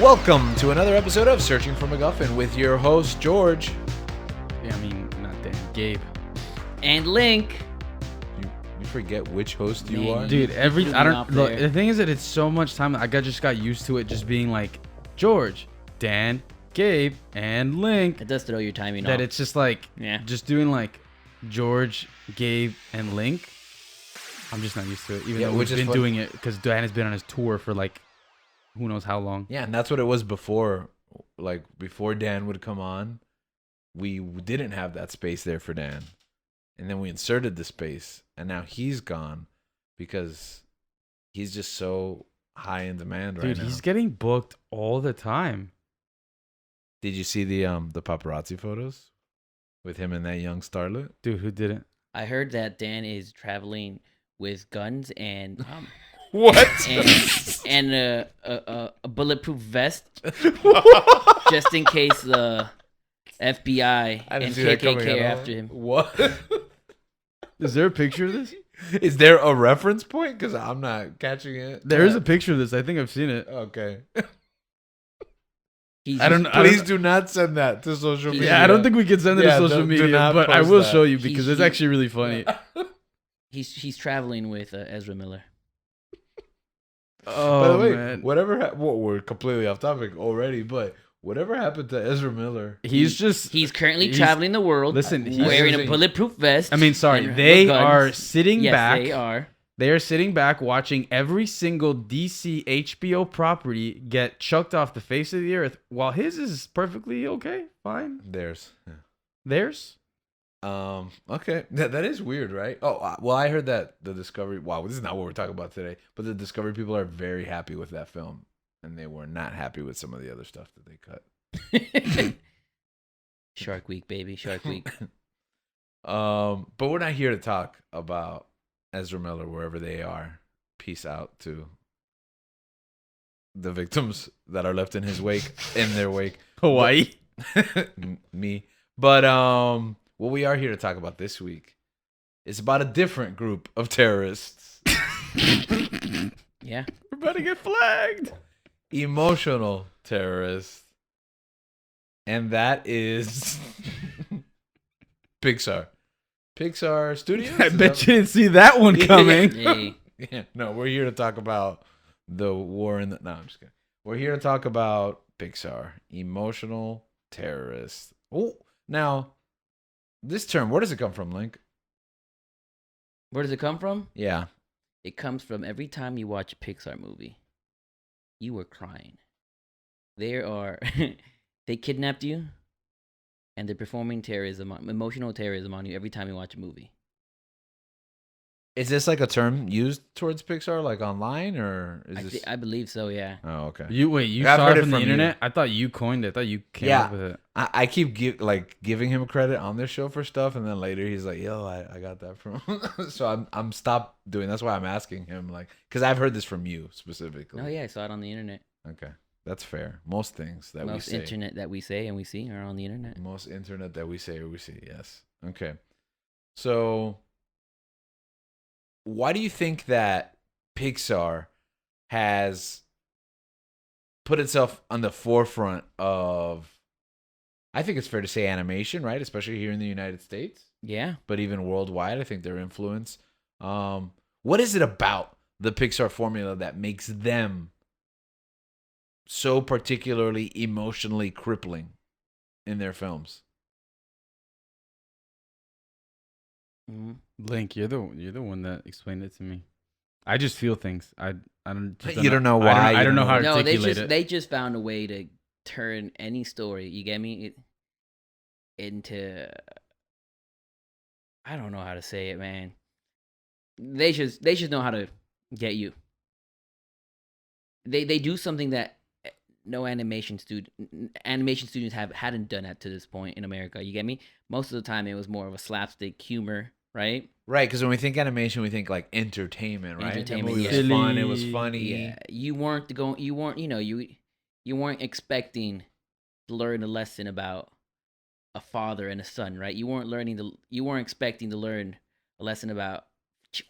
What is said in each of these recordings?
Welcome to another episode of Searching for MacGuffin with your host, George. Yeah, I mean, not Dan, Gabe. And Link. You forget which host you Man, are? Dude, I don't look, the thing is that it's so much time. Just got used to it just being like George, Dan, Gabe, and Link. It does throw your timing That off. it's just like, just doing like George, Gabe, and Link. I'm just not used to it. Even though we've been doing it because Dan has been on his tour for like who knows how long. Yeah, and that's what it was before. Like, before Dan would come on, we didn't have that space there for Dan. And then we inserted the space, and now he's gone because he's just so high in demand right now. Dude, he's getting booked all the time. Did you see the paparazzi photos with him and that young starlet? Dude, who didn't? I heard that Dan is traveling with guns and What? and a bulletproof vest just in case the FBI and KKK are after him. What? Is there a picture of this? Is there a reference point? Because I'm not catching it. There is a picture of this. I think I've seen it. Okay. Please do not send that to social media. Yeah, I don't think we can send it to social media, but I will show you because it's actually really funny. He's traveling with Ezra Miller. Oh, by the way, man. we're completely off topic already, but whatever happened to Ezra Miller? He's currently traveling the world. Listen, he's wearing a bulletproof vest. I mean, sorry, they are sitting back. Yes, they are. They are sitting back watching every single DC HBO property get chucked off the face of the earth, while his is perfectly okay, fine. Theirs. Okay, that is weird, right? Oh, well, I heard that the Discovery. Wow, this is not what we're talking about today. But the Discovery people are very happy with that film, and they were not happy with some of the other stuff that they cut. Shark Week, baby, Shark Week. But we're not here to talk about Ezra Miller wherever they are. Peace out to the victims that are left in his wake, in their wake. Hawaii. Me. But what we are here to talk about this week is about a different group of terrorists. Yeah. We're about to get flagged. Emotional terrorists. And that is Pixar. Pixar Studios? I bet you didn't see that one coming. Hey. Yeah, no, we're here to talk about the war in the... No, I'm just kidding. We're here to talk about Pixar. Emotional terrorists. Oh, now, this term, where does it come from, Link? Where does it come from? Yeah. It comes from every time you watch a Pixar movie, you were crying. They kidnapped you, and they're performing emotional terrorism on you every time you watch a movie. Is this like a term used towards Pixar, like online, or is this? I believe so. Yeah. Oh, okay. You I've saw heard it it from the from internet? I thought you coined it. I thought you came up with it. I keep giving him credit on this show for stuff, and then later he's like, "Yo, I got that from." So I'm stopped doing. That's why I'm asking him, like, because I've heard this from you specifically. Oh yeah, I saw it on the internet. Okay, that's fair. Most things that we say. Most internet that we say and we see are on the internet. Most internet that we say or we see. Yes. Okay. So, why do you think that Pixar has put itself on the forefront of, I think it's fair to say, animation, right? Especially here in the United States. Yeah. But even worldwide, I think their influence. What is it about the Pixar formula that makes them so particularly emotionally crippling in their films? Mm-hmm. Link, you're the one that explained it to me. I just feel things. I don't. You don't know why. I don't know how to No, articulate it. they just found a way to turn any story. You get me? Into. I don't know how to say it, man. They just know how to get you. They do something that no animation studios hadn't done that to this point in America. You get me? Most of the time, it was more of a slapstick humor, right? Right, because when we think animation, we think like entertainment, right? Entertainment, It was fun. It was funny. Yeah, you weren't expecting to learn a lesson about a father and a son, right? You weren't expecting to learn a lesson about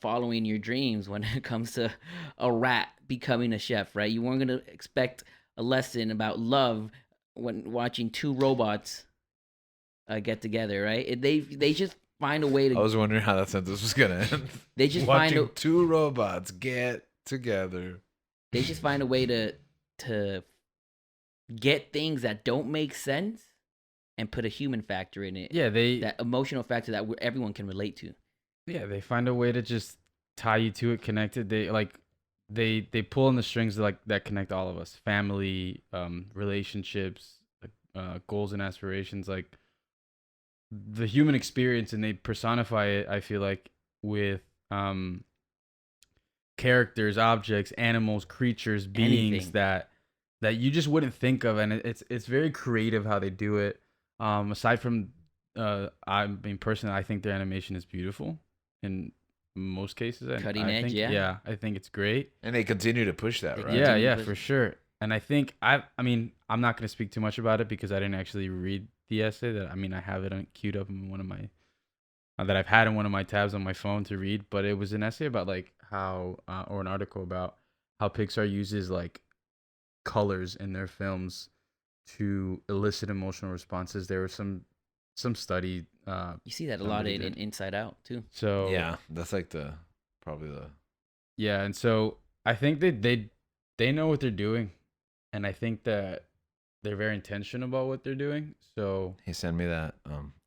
following your dreams when it comes to a rat becoming a chef, right? You weren't going to expect a lesson about love when watching two robots get together, right? They just find a way to. I was wondering how that sentence was gonna end. They just watching two robots get together. They just find a way to get things that don't make sense and put a human factor in it. Yeah, that emotional factor that everyone can relate to. Yeah, they find a way to just tie you to it, connect it. They pull on the strings that connect all of us: family, relationships, goals and aspirations, like the human experience, and they personify it. I feel like with characters, objects, animals, creatures, beings that you just wouldn't think of, and it's very creative how they do it. Aside from, I mean, personally, I think their animation is beautiful in most cases. Cutting edge, think, yeah. I think it's great, and they continue to push that, right? Yeah, for sure. And I think I mean, I'm not going to speak too much about it because I didn't actually read the essay. I have it queued up in one of my that I've had in one of my tabs on my phone to read. But it was an essay about like how, or an article about how Pixar uses like colors in their films to elicit emotional responses. There was some study. You see that a lot in Inside Out too. So yeah, that's like probably the. Yeah, and so I think they know what they're doing, and I think that they're very intentional about what they're doing. So he sent me that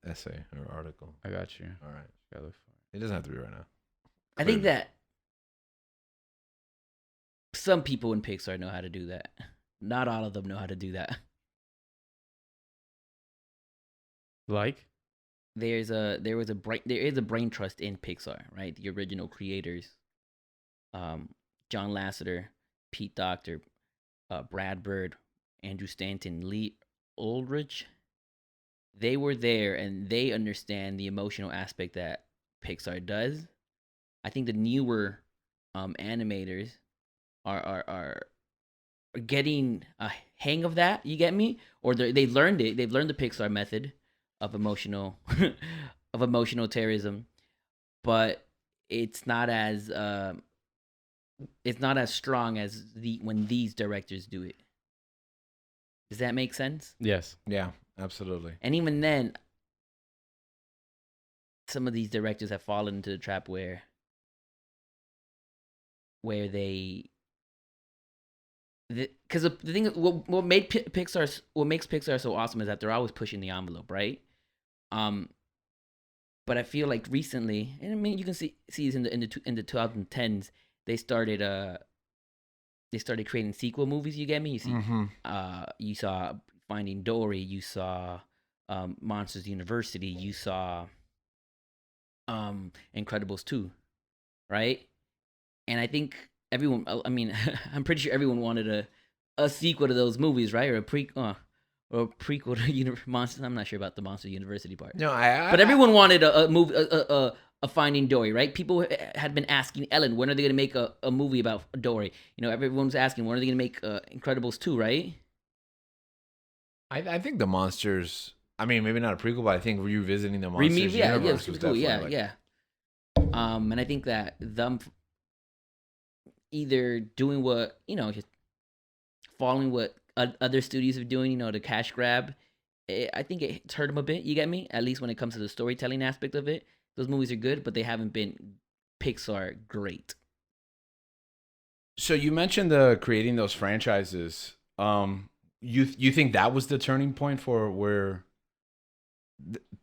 essay or article. I got you. All right. Gotta look for It doesn't have to be right now. I think that some people in Pixar know how to do that. Not all of them know how to do that. Like there is a brain trust in Pixar, right? The original creators, John Lasseter, Pete Docter, Brad Bird, Andrew Stanton, Lee Aldrich. They were there and they understand the emotional aspect that Pixar does. I think the newer animators are getting a hang of that. You get me? Or they learned it. They've learned the Pixar method of emotional terrorism, but it's not as strong as when these directors do it. Does that make sense? Yes. Yeah, absolutely. And even then, some of these directors have fallen into the trap where they, because the thing, what makes Pixar so awesome is that they're always pushing the envelope, right? But I feel like recently, and I mean, you can see this in the 2010s, they started creating sequel movies. You get me? You see, you saw Finding Dory, you saw Monsters University, you saw Incredibles 2, right? And I think everyone, I mean, I'm pretty sure everyone wanted a sequel to those movies, right? Or a prequel to Monsters. I'm not sure about the Monster University part. No, but everyone wanted a movie, a Finding Dory, right? People had been asking Ellen, when are they going to make a movie about Dory? You know, everyone's asking, when are they going to make Incredibles 2, right? I think the Monsters, I mean, maybe not a prequel, but I think revisiting the Monsters universe was definitely yeah. And I think that them either doing what, just following what other studios are doing, the cash grab, I think it's hurt them a bit, you get me? At least when it comes to the storytelling aspect of it. Those movies are good, but they haven't been Pixar great. So you mentioned creating those franchises. You think that was the turning point for where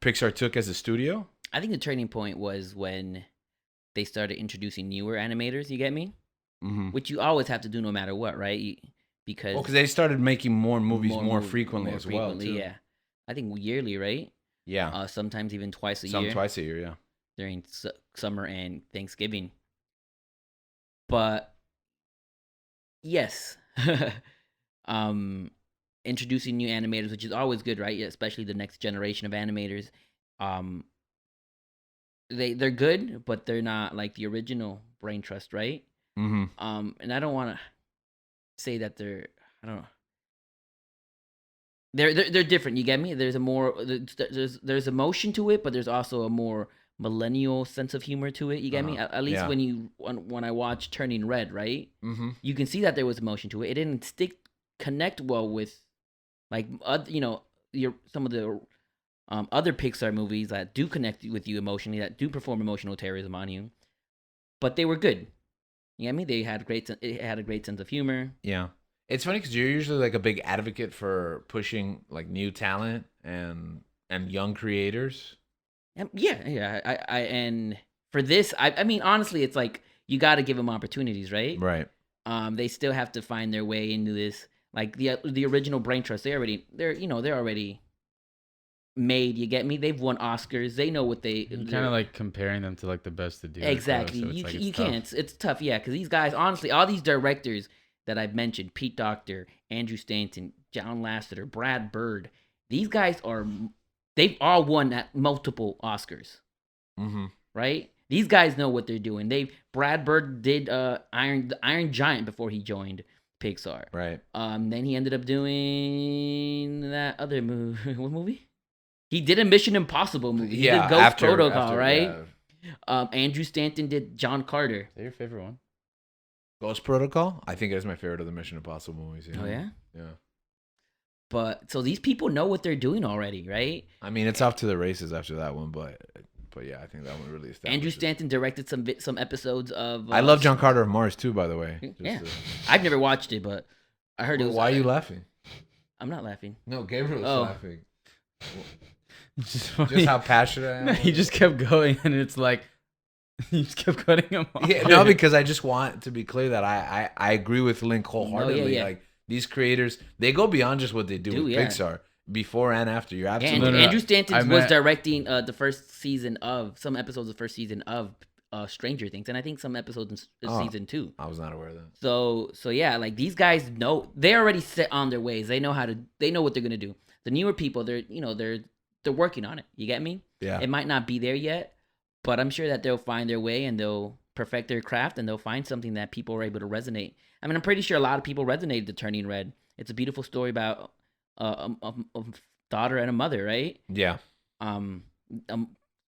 Pixar took as a studio? I think the turning point was when they started introducing newer animators, you get me? Mm-hmm. Which you always have to do no matter what, right? Because they started making more movies more frequently as well, too. Yeah. I think yearly, right? Yeah. Sometimes even twice a year. Twice a year, yeah. During summer and Thanksgiving. But yes, introducing new animators, which is always good, right? Especially the next generation of animators. They're good, but they're not like the original brain trust, right? Mm-hmm. And I don't want to say that they're different. You get me? There's there's emotion to it, but there's also a more millennial sense of humor to it. You get me? At least when I watch Turning Red, right? Mm-hmm. You can see that there was emotion to it. It didn't stick connect well with, like, some of the other Pixar movies that do connect with you emotionally, that do perform emotional terrorism on you. But they were good. You know what I mean? They had it had a great sense of humor. Yeah. It's funny because you're usually like a big advocate for pushing like new talent and young creators. Yeah. And for this, I mean, honestly, it's like you got to give them opportunities, right? Right. They still have to find their way into this. Like the original Brain Trust, they're already made. You get me? They've won Oscars. They know what they. You're kind of like comparing them to like the best to do it, though, Exactly. so it's You tough. can't. It's tough. Yeah, because these guys, honestly, all these directors that I've mentioned, Pete Docter, Andrew Stanton, John Lasseter, Brad Bird, they've all won at multiple Oscars. Mm-hmm. Right? These guys know what they're doing. Brad Bird did the Iron Giant before he joined Pixar. Right. Then he ended up doing that other movie. What movie? He did a Mission Impossible movie. He did Ghost Protocol, right? Yeah. Andrew Stanton did John Carter. Is that your favorite one? Ghost Protocol? I think it is my favorite of the Mission Impossible movies. Oh yeah. Yeah. But so these people know what they're doing already, right? I mean, it's off to the races after that one, but yeah, I think that one really established. Andrew Stanton directed some episodes of. I love John Carter of Mars too, by the way. Yeah. I've never watched it, but I heard it was. Why are you laughing? I'm not laughing. No, Gabriel was Oh. laughing. Just How passionate I am. No, he just kept going, and it's like he just kept cutting him off. Yeah, no, because I just want to be clear that I agree with Link wholeheartedly. yeah. Like these creators, they go beyond just what they do with yeah. Pixar before and after. You're Yeah, absolutely Andrew Stanton was meant- directing the first season of some episodes of the first season of Stranger Things, and I think some episodes in season 2. I was not aware of that. So yeah, like these guys know they're already set on their ways. They know what they're gonna do. The newer people, they're working on it. You get me? Yeah. It might not be there yet, but I'm sure that they'll find their way and they'll perfect their craft and they'll find something that people are able to resonate. I mean, I'm pretty sure a lot of people resonated to Turning Red. It's a beautiful story about a daughter and a mother, right? Yeah.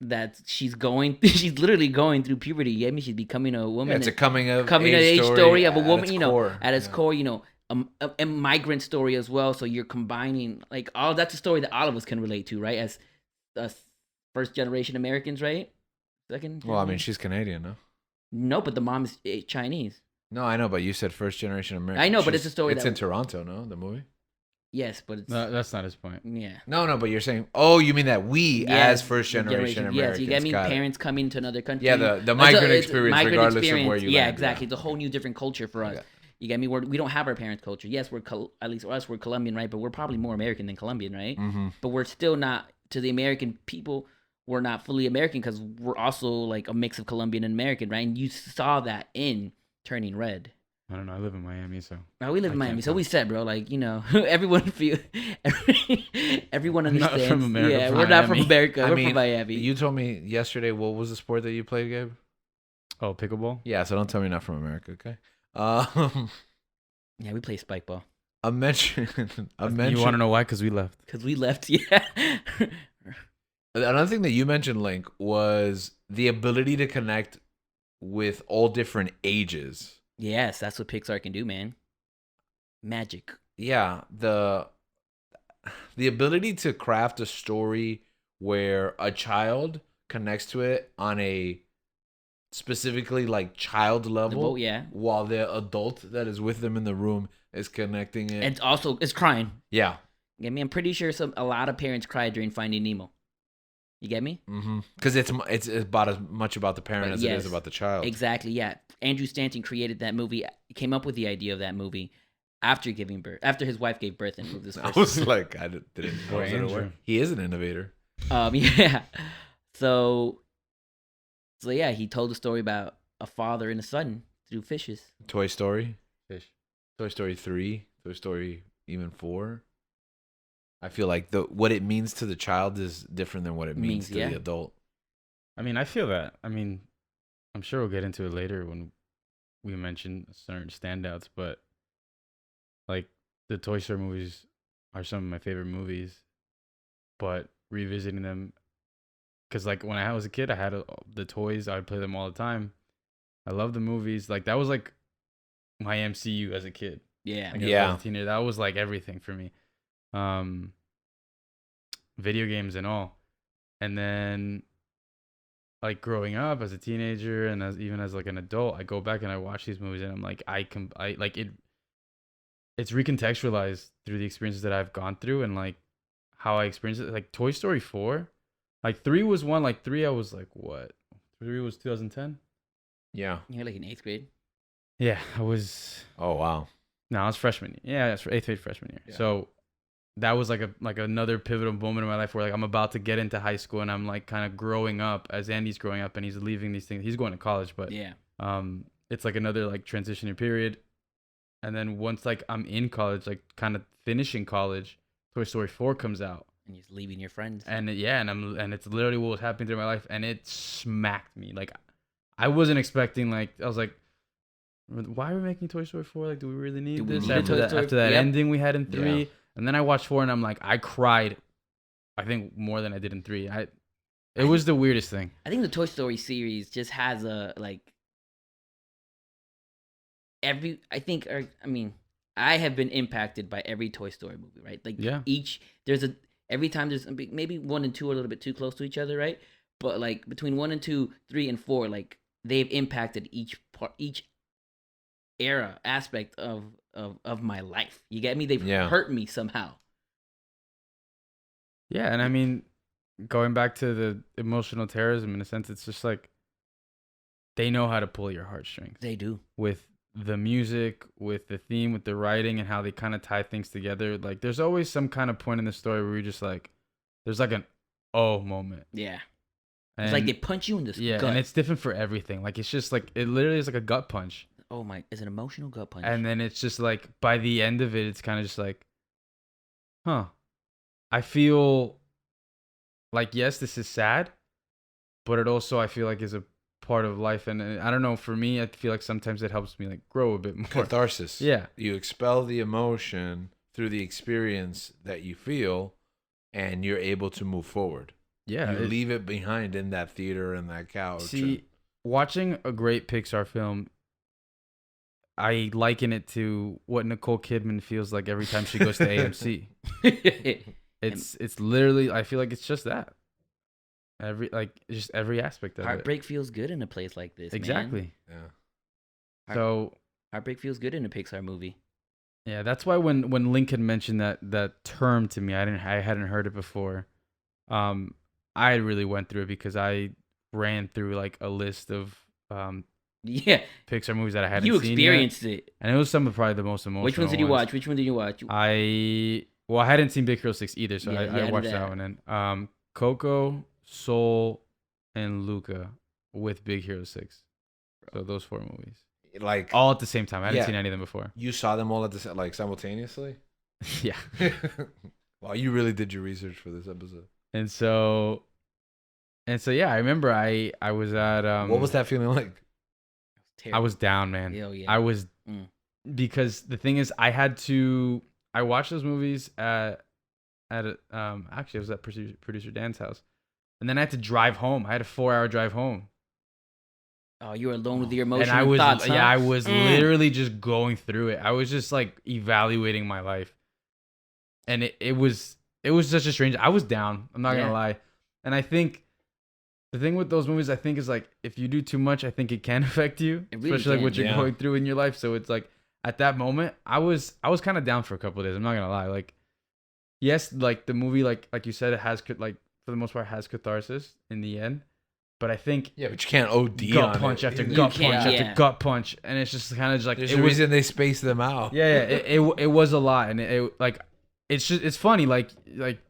That she's literally going through puberty. You get me? She's becoming a woman. Yeah, it's a coming of age story of a woman. core. At its core, a migrant story as well. So you're combining like all that's a story that all of us can relate to, right? As first generation Americans, right? Second. Well, I mean, she's Canadian, no? No, but the mom is Chinese. No, I know, but you said first generation American. I know, but it's a story It's that- in Toronto, no? The movie. Yes, but it's No, that's not his point. yeah. No, but you're saying, oh, you mean that we Yes, as first generation Americans? Yes, you get me. Got it. Parents coming to another country. Yeah, the It's a- migrant it's experience, regardless of where you Yeah, land, exactly. yeah. It's a whole new different culture for us. Yeah. You get me? We don't have our parents' culture. Yes, at least us, we're Colombian, right? But we're probably more American than Colombian, right? Mm-hmm. But we're still not, to the American people, we're not fully American because we're also like a mix of Colombian and American, right? And you saw that in Turning Red. I don't know. I live in Miami, so Now we live in I Miami, can't so tell. we said, bro, like everyone everyone I'm not understands. from America, Yeah, from we're not from Miami. America. I We're mean, from Miami. You told me yesterday what was the sport that you played, Gabe? oh, pickleball. Yeah, so don't tell me you're not from America, okay? Yeah, we play spike ball A mention. You want to know why? Because we left. because we left. Yeah. Another thing that you mentioned, Link, was the ability to connect with all different ages. Yes, that's what Pixar can do, man. Magic. Yeah, the ability to craft a story where a child connects to it on a specifically like child level, Yeah. while the adult that is with them in the room is connecting it. And also, it's crying. Yeah. You get me? I'm pretty sure a lot of parents cried during Finding Nemo. You get me? Because it's about as much about the parent as it Yes. is about the child. Exactly. Yeah. Andrew Stanton created that movie. Came up with the idea of that movie after giving birth, after his wife gave birth and moved this I first. was like, I didn't know Boy, that Andrew. aware. He is an innovator. Yeah. So yeah, he told a story about a father and a son through fishes. Toy Story, Fish. Toy Story 3, Toy Story even 4. I feel like what it means to the child is different than what it means to yeah. the adult. I mean, I feel that. I mean, I'm sure we'll get into it later when we mention certain standouts, but like the Toy Story movies are some of my favorite movies. But revisiting them, because like when I was a kid, I had the toys. I would play them all the time. I love the movies. Like that was like my MCU as a kid. Yeah. Like, Yeah. as a teenager, that was like everything for me. Video games and all. And then like growing up as a teenager and even as like an adult, I go back and I watch these movies and I'm like, I like it. It's recontextualized through the experiences that I've gone through and like how I experienced it. Like Toy Story 4, like 3 was one. Like 3, I was like, what? 3 was 2010. Yeah. You're like in 8th grade. Yeah, I was. Oh wow. No, I was freshman. Yeah, that's 8th grade freshman year. Yeah. So that was like another pivotal moment in my life where like I'm about to get into high school and I'm like kind of growing up as Andy's growing up and he's leaving these things. He's going to college, but Yeah. it's like another like transitioning period. And then once like I'm in college, like kind of finishing college, Toy Story 4 comes out. And you're leaving your friends. And and it's literally what was happening through my life and it smacked me. Like I wasn't expecting, like I was like, why are we making Toy Story 4? Like, do we really need this after that ending we had in 3? Yeah. And then I watched 4 and I'm like, I cried, I think more than I did in 3. It was the weirdest thing. I think the Toy Story series just has a like I have been impacted by every Toy Story movie, right? Like Yeah. every time there's maybe 1 and 2 are a little bit too close to each other, right? But like between 1 and 2, 3 and 4, like they've impacted each era aspect of my life. You get me? They've hurt me somehow. Yeah, and I mean, going back to the emotional terrorism, in a sense, it's just like they know how to pull your heartstrings. They do. With the music, with the theme, with the writing, and how they kind of tie things together. Like, there's always some kind of point in the story where you're just like, there's like an oh moment. Yeah. And, it's like they punch you in the gut. And it's different for everything. Like, it's just like, it literally is like a gut punch. Oh my, it's an emotional gut punch. And then it's just like, by the end of it, it's kind of just like, huh. I feel like, yes, this is sad, but it also, I feel like, is a part of life. And I don't know, for me, I feel like sometimes it helps me like grow a bit more. Catharsis. Yeah. You expel the emotion through the experience that you feel, and you're able to move forward. Yeah. You leave it behind in that theater and that couch. See, watching a great Pixar film, I liken it to what Nicole Kidman feels like every time she goes to AMC. It's literally, I feel like it's just that. Every aspect of Heartbreak feels good in a place like this. Exactly. Man. Yeah. So heartbreak feels good in a Pixar movie. Yeah, that's why when Lincoln mentioned that term to me, I hadn't heard it before. I really went through it because I ran through like a list of Pixar movies that I hadn't seen. You experienced it, and it was some of probably the most emotional. Which ones did you watch? Which one did you watch? I hadn't seen Big Hero 6 either, so I watched that one. And Coco, Soul, and Luca with Big Hero 6. So those 4 movies, like all at the same time. I hadn't seen any of them before. You saw them all at the like simultaneously? Yeah. Wow, you really did your research for this episode. And so yeah, I remember I was at what was that feeling like? I was down, man. Hell yeah. I was because the thing is I watched those movies at actually I was at producer Dan's house. And then I had to drive home. I had a 4-hour drive home. Oh, you were alone with your emotions. And I was thoughts, huh? I was literally just going through it. I was just like evaluating my life. And it was such a strange. I was down. I'm not gonna lie. And I think the thing with those movies, I think, is like if you do too much, I think it can affect you, really especially like what you're going through in your life. So it's like at that moment, I was kind of down for a couple of days. I'm not gonna lie. Like, yes, like the movie, like you said, it has like for the most part has catharsis in the end. But I think but you can't OD gut on punch it. after gut punch after gut punch, and it's just kind of just like there's a reason they space them out. Yeah, it was a lot, and it like. It's funny, like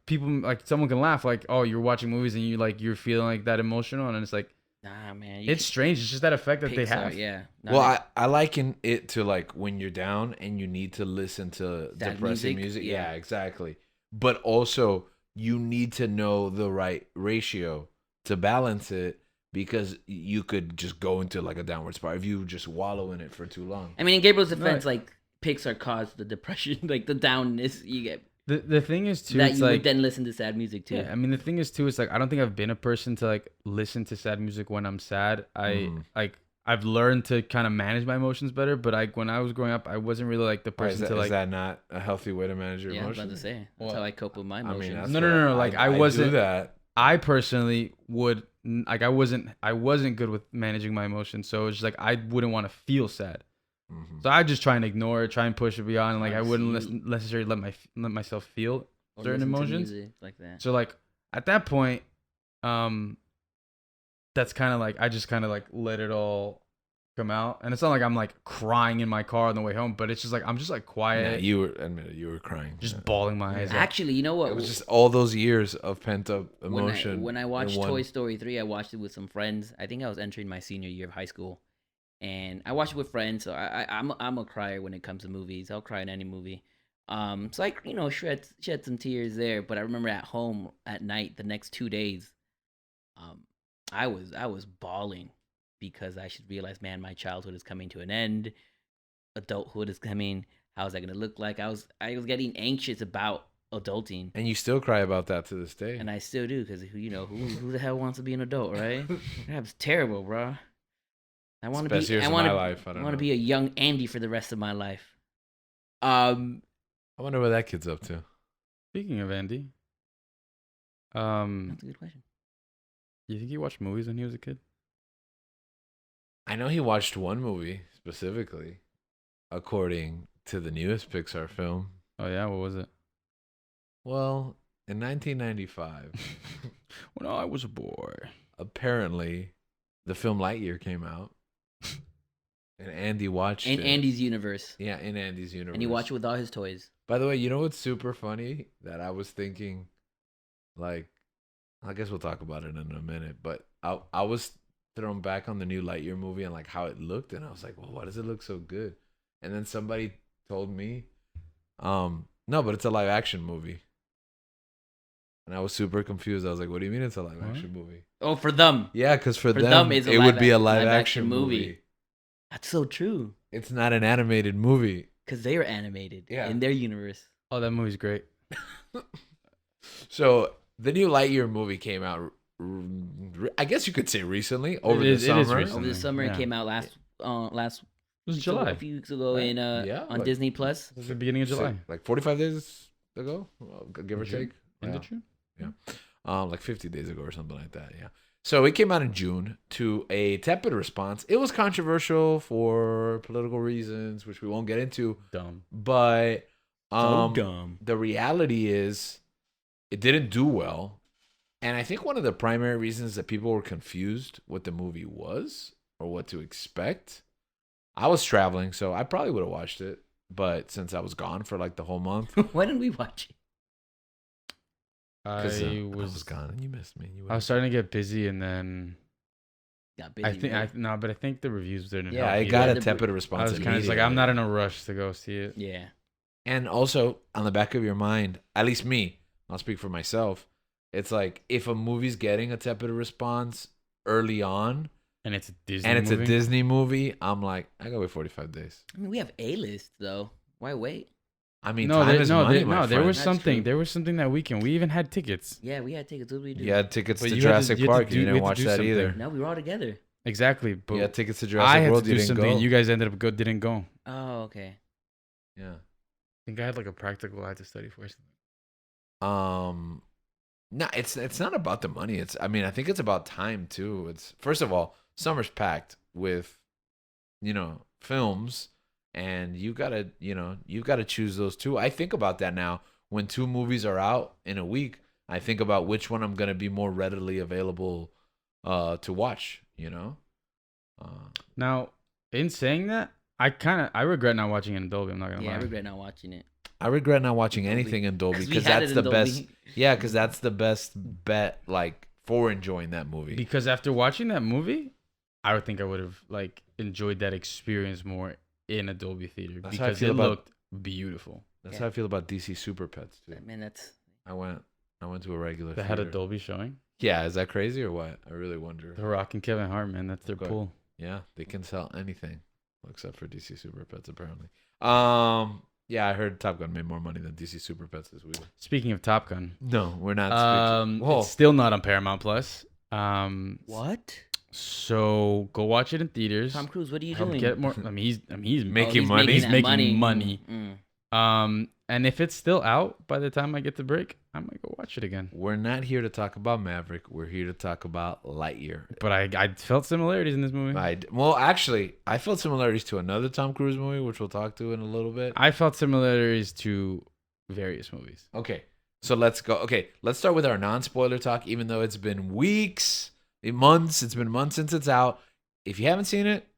people, like someone can laugh, like, oh, you're watching movies and you're feeling like that emotional, and it's like, nah, man, it's strange. It's just that effect that they have. Yeah. Well, I liken it to like when you're down and you need to listen to that depressing music. Yeah, exactly. But also you need to know the right ratio to balance it, because you could just go into like a downward spiral if you just wallow in it for too long. I mean, in Gabriel's defense, like Pixar caused the depression, like the downness you get. The thing is too, that it's you like, would then listen to sad music too. Yeah, I mean the thing is too, it's like I don't think I've been a person to like listen to sad music when I'm sad. I've learned to kind of manage my emotions better. But when I was growing up, I wasn't really like the Why person is to like. that not a healthy way to manage your Yeah, I was about emotions? to say. That's Well, how I cope with my I mean, emotions. that's No. what Like, I do wasn't- that. I personally would like I wasn't good with managing my emotions, so it's just like I wouldn't want to feel sad. Mhm. So I just try and ignore it, try and push it beyond. Like I Nice. wouldn't You- necessarily let myself feel Or certain listen to emotions. music like that. So like at that point, that's kind of like I just kind of like let it all come out, and it's not like I'm like crying in my car on the way home, but it's just like I'm just like Yeah, quiet, you were crying. just Yeah. bawling my eyes out. Actually, you know what? It was just all those years of pent up when emotion. when I in watched one- Toy Story 3, I watched it with some friends. I think I was entering my senior year of high school, and I watched it with friends. So I'm a crier when it comes to movies. I'll cry in any movie. So I shed some tears there. But I remember at home at night the next 2 days, I was bawling because I should realize, man, my childhood is coming to an end. Adulthood is coming. How is that gonna look like? I was getting anxious about adulting. And you still cry about that to this day. And I still do, because who the hell wants to be an adult, right? That's terrible, bro. I want to Best be. years I of want my to. life. I I don't want know. to be a young Andy for the rest of my life. I wonder what that kid's up to. Speaking of Andy, That's a good question. you think he watched movies when he was a kid? I know he watched one movie specifically, according to the newest Pixar film. Oh yeah, what was it? Well, in 1995, When I was a boy. apparently, the film Lightyear came out, and Andy watched In it. Andy's universe, Yeah, in Andy's universe. and he watched it with all his toys. By the way, you know what's super funny that I was thinking, like, I guess we'll talk about it in a minute, but I was thrown back on the new Lightyear movie and like how it looked, and I was like, well, why does it look so good? And then somebody told me, no, but it's a live action movie. And I was super confused. I was like, what do you mean it's a live action movie? Oh, for them, Yeah, because for them, them, it's a it live would be a ac- live live action action movie. movie. that's so true. It's not an animated movie. Because they were animated Yeah. in their universe. Oh, that movie's great. So the new Lightyear movie came out, I guess you could say recently, over the It is summer. recent. Over the summer, Yeah. it came out last It was so July. a few weeks ago Right. in Yeah, on like- Disney Plus. It was the beginning of July. Like 45 days ago, give or June? take. End Yeah. of June? Like 50 days ago or something like that. Yeah. So it came out in June to a tepid response. It was controversial for political reasons, which we won't get into. Dumb. But Dumb. the reality is, it didn't do well. And I think one of the primary reasons that people were confused what the movie was or what to expect. I was traveling, so I probably would have watched it. But since I was gone for like the whole month, Why didn't we watch it? because I I was was gone and you missed me. You I was starting to get busy, and then Got busy. I think right? but I think the reviews didn't. yeah, help I either. got a The- tepid I response. was kind of like, I'm not in a rush to go see it. Yeah. And also, on the back of your mind, at least me, I'll speak for myself. It's like if a movie's getting a tepid response early on, And it's a Disney and it's movie. a Disney movie, I'm like, I gotta wait 45 days. I mean, we have A-list though. Why wait? I mean, No, time is money, my there friend. was That's something. true. There was something that weekend. We even had tickets. Yeah, we had tickets. What did we do? You had tickets But to you had to- Jurassic you had to Park. do- You we didn't had to watch do that something. either. No, we were all together. Exactly, but You had tickets to I Jurassic had World. to You do didn't something. go. And you guys ended up didn't go. I Oh, okay. Yeah. think I had like a practical I had to study for. No, it's not about the money. I mean, I think it's about time too. It's first of all, summer's packed with, films, and you've got to choose those two. I think about that now when two movies are out in a week. I think about which one I'm gonna be more readily available to watch. Now, in saying that, I regret not watching it in Dolby. I'm not gonna Yeah, lie. I regret not watching it. I regret not watching Dolby. anything in Dolby 'Cause we because had that's it the in best. Dolby. Yeah, because that's the best bet, like, for enjoying that movie. Because after watching that movie, I would think I would have like enjoyed that experience more in a Dolby theater That's how I because feel it about- looked beautiful. That's Yeah. how I feel about DC Super Pets too. Man, that's I went to a regular. They had a theater. Dolby showing. Yeah, is that crazy or what? I really wonder. The Rock and Kevin Hart, man, that's their Okay. pull. Yeah, they can sell anything except for DC Super Pets apparently. Yeah, I heard Top Gun made more money than DC Super Pets this week. Speaking of Top Gun, No, we're not. Whoa. it's still not on Paramount Plus. what? So go watch it in theaters. Tom Cruise, what are you Help doing? get more. I mean, he's Making money. He's that making money. Mm. And if it's still out by the time I get the break, I might go watch it again. We're not here to talk about Maverick. We're here to talk about Lightyear. But I felt similarities in this movie. Well, actually, I felt similarities to another Tom Cruise movie, which we'll talk to in a little bit. I felt similarities to various movies. Okay, so let's go. Okay, let's start with our non-spoiler talk, even though it's been weeks, months. It's been months since it's out. If you haven't seen it,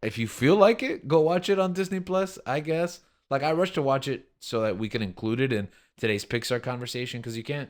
if you feel like it, go watch it on Disney Plus, I guess. Like, I rushed to watch it so that we can include it in today's Pixar conversation, because you can't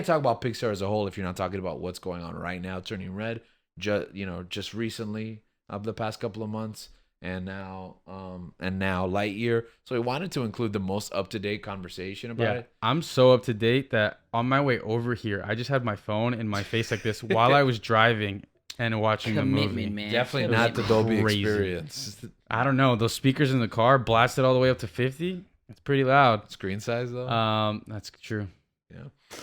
talk about Pixar as a whole if you're not talking about what's going on right now, turning red, just recently, of the past couple of months, and now Lightyear. So we wanted to include the most up-to-date conversation about it. I'm so up to date that on my way over here, I just had my phone in my face like this while I was driving and watching the movie. Man. Definitely not the Dolby experience. I don't know. Those speakers in the car blasted all the way up to 50. It's pretty loud. Screen size, though? That's true. Yeah.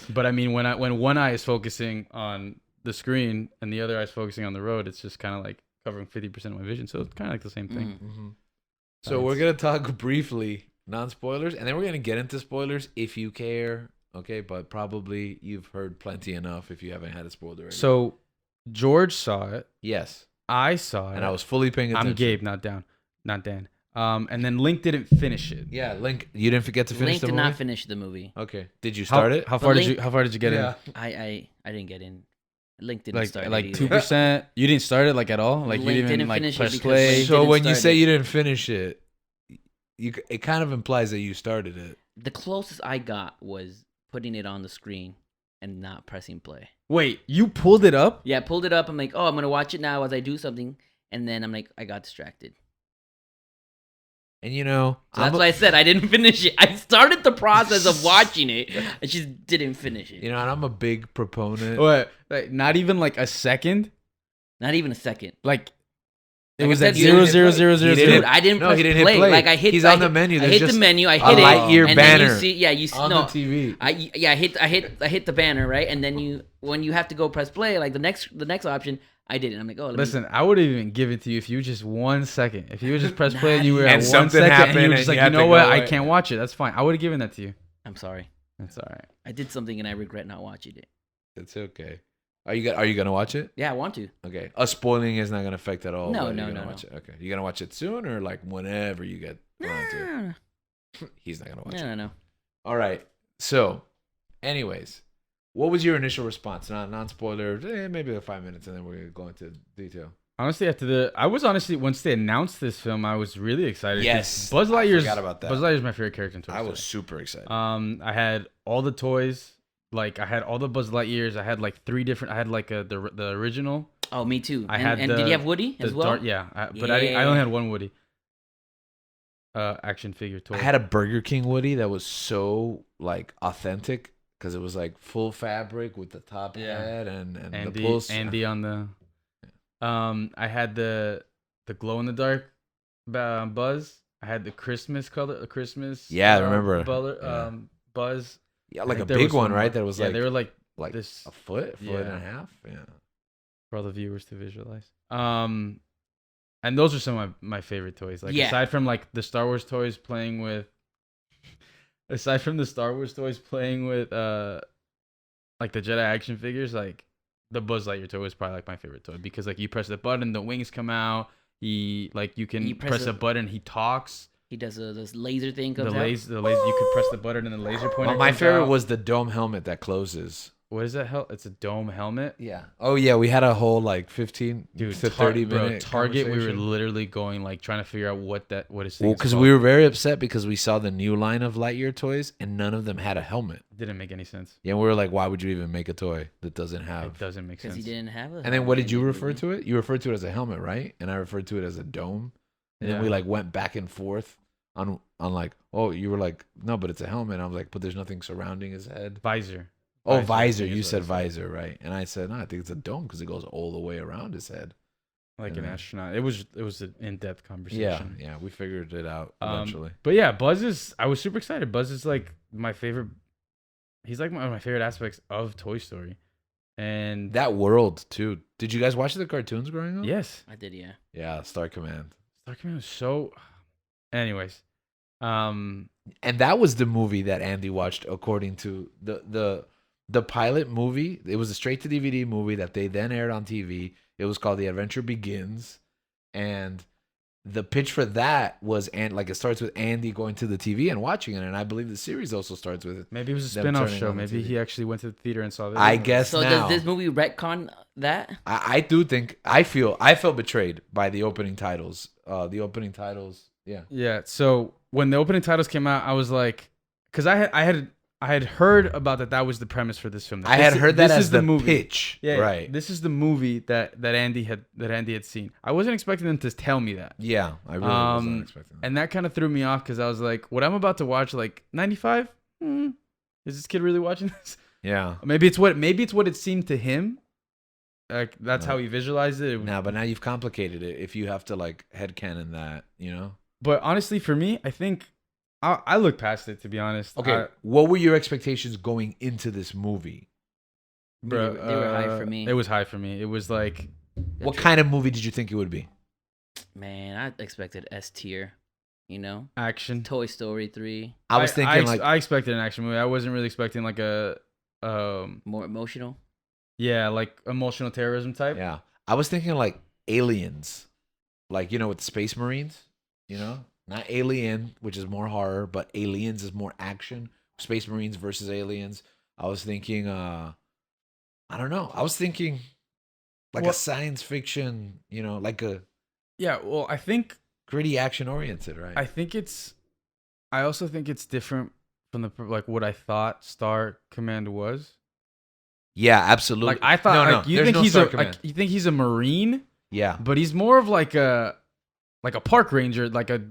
But I mean, when one eye is focusing on the screen and the other eye is focusing on the road, it's just kind of like covering 50% of my vision. So it's kind of like the same thing. Mm-hmm. So we're going to talk briefly, non-spoilers, and then we're going to get into spoilers if you care. Okay, but probably you've heard plenty enough if you haven't had it spoiled already. So George saw it. Yes. I saw it. And I was fully paying attention. I'm Gabe, not Dan. And then Link didn't finish it. Yeah, Link, you didn't forget to finish Link the did movie? not finish the movie. Okay. Did you start it? How far Link- did you get in? I didn't get in. Link didn't Like start it like either. 2%. You didn't start it like at all. Like Link you didn't didn't even like finish it press because play. Link So didn't when you start say it. you didn't finish it, it kind of implies that you started it. The closest I got was putting it on the screen and not pressing play. Wait, you pulled it up? Yeah, I pulled it up. I'm like, oh, I'm going to watch it now as I do something. And then I'm like, I got distracted. And So that's why I said I didn't finish it. I started the process of watching it. I just didn't finish it. and I'm a big proponent. What? Like not even like a second? Not even a second. Like it Like was I at said, you didn't 00000. didn't- Dude, I didn't No, press he didn't hit play. play. Like I hit. He's I on the hit- menu. I There's hit just the menu. I a hit it. Lightyear and banner Then you see, yeah, you see. on No, the TV. I hit the banner, right? And then when you have to go press play, like the next option, I did it. I'm like, oh, Listen, I would have even given it to you if you just 1 second. If you would just press play Not and you were even. at And 1 something second and happened you were and just you like, had you to know what? go I away. can't watch it. That's fine. I would have given that to you. I'm sorry. That's all right. I did something and I regret not watching it. It's okay. Are you gonna watch it? Yeah, I want to. Okay. Us spoiling is not gonna affect at all. No, whether no, you're gonna no, watch it. Okay. You gonna watch it soon or like whenever you get around to it? No, He's not gonna watch it. no. All right. So, anyways, what was your initial response? Non-spoiler, maybe like 5 minutes, and then we're gonna go into detail. Honestly, once they announced this film, I was really excited. 'cause Yes, Buzz I Lightyear's forgot about that. Buzz Lightyear's my favorite character in Toy I Story. was super excited. I had all the toys. Like I had all the Buzz Lightyears. I had like 3 different. I had like the original. Oh, me too. I And, had and the- did you have Woody as well? But I only had one Woody. Action figure toy. I had a Burger King Woody that was so like authentic because it was like full fabric with the top Yeah. hat and the Andy, pulse. Andy on the. I had the glow in the dark, Buzz. I had the Christmas color, Christmas. Yeah, I remember. Color, Buzz. Yeah, I like a think there big was one, more. right? That was Yeah, like they were like like this a foot and a yeah. half. Yeah. for all the viewers to visualize. And those are some of my favorite toys. Like Yeah. aside from like the Star Wars toys playing with, like the Jedi action figures, like the Buzz Lightyear toy was probably like my favorite toy because like you press the button, the wings come out. You can You press press a- a button, he talks. He does this laser thing The comes out. laser, you could press the button and the laser pointer. Well, my comes favorite out. was the dome helmet that closes. What is that? It's a dome helmet. Yeah. Oh yeah, we had a whole like 15 Dude, to 30 minute Target. We were conversation. literally going like trying to figure out what his thing Well, is because called. we were very upset because we saw the new line of Lightyear toys and none of them had a helmet. Didn't make any sense. Yeah, we were like, why would you even make a toy that doesn't It have? doesn't make Because sense. he didn't have a. And then what did you helmet refer in the movie. to it? You referred to it as a helmet, right? And I referred to it as a dome. And then Yeah. we like went back and forth on like, oh, you were like, no, but it's a helmet. I was like, but there's nothing surrounding his head. Visor. Oh, I visor. think You is what said I visor, right? And I said, no, I think it's a dome because it goes all the way around his head. Like an Yeah. astronaut. It was an in-depth Yeah, conversation. yeah, we figured it out eventually. But yeah, I was super excited. Buzz is like my favorite. He's like one of my favorite aspects of Toy Story. And That world too. Did you guys watch the cartoons growing up? yes, I did, yeah. Yeah, Star Command. Star Command was so. Anyways, And that was the movie that Andy watched according to the pilot movie. It was a straight to DVD movie that they then aired on TV. It was called The Adventure Begins, and the pitch for that was like it starts with Andy going to the TV and watching it, and I believe the series also starts with it. maybe it was a them spin-off turning show. on the Maybe TV. he actually went to the theater and saw this. I guess So now does this movie retcon that? I do think I felt betrayed by the opening titles. Yeah. Yeah. So when the opening titles came out, I was like, because I had heard about that was the premise for this film. I had heard that this as is the movie. pitch. Yeah, Right. This is the movie that Andy had seen. I wasn't expecting them to tell me that. Yeah, I really was not expecting that. And that kind of threw me off because I was like, what I'm about to watch, like 95? Is this kid really watching this? Yeah. Maybe it's what it seemed to him. Like that's No. how he visualized it. No, but now you've complicated it if you have to like headcanon that, you know? But honestly, for me, I think I look past it, to be honest. Okay, what were your expectations going into this movie? Bro, They were high for me. It was high for me. It was like, What kind of movie did you think it would be? Man, I expected S tier. You know, action. Toy Story 3, I was thinking like I expected an action movie. I wasn't really expecting like a more emotional. yeah, like emotional terrorism type. yeah. I was thinking like Aliens. Like, you know, with the Space Marines, you know? Not Alien, which is more horror, but Aliens is more action. Space Marines versus Aliens. I was thinking I don't know. I was thinking like a What- science fiction, you know, like a Yeah, well, I think gritty action oriented, right? I also think it's different from the like what I thought Star Command was. yeah, absolutely. Like I thought, no, like you there's think no he's Star a Command. like, you think he's a Marine, Yeah. but he's more of like a park ranger, like a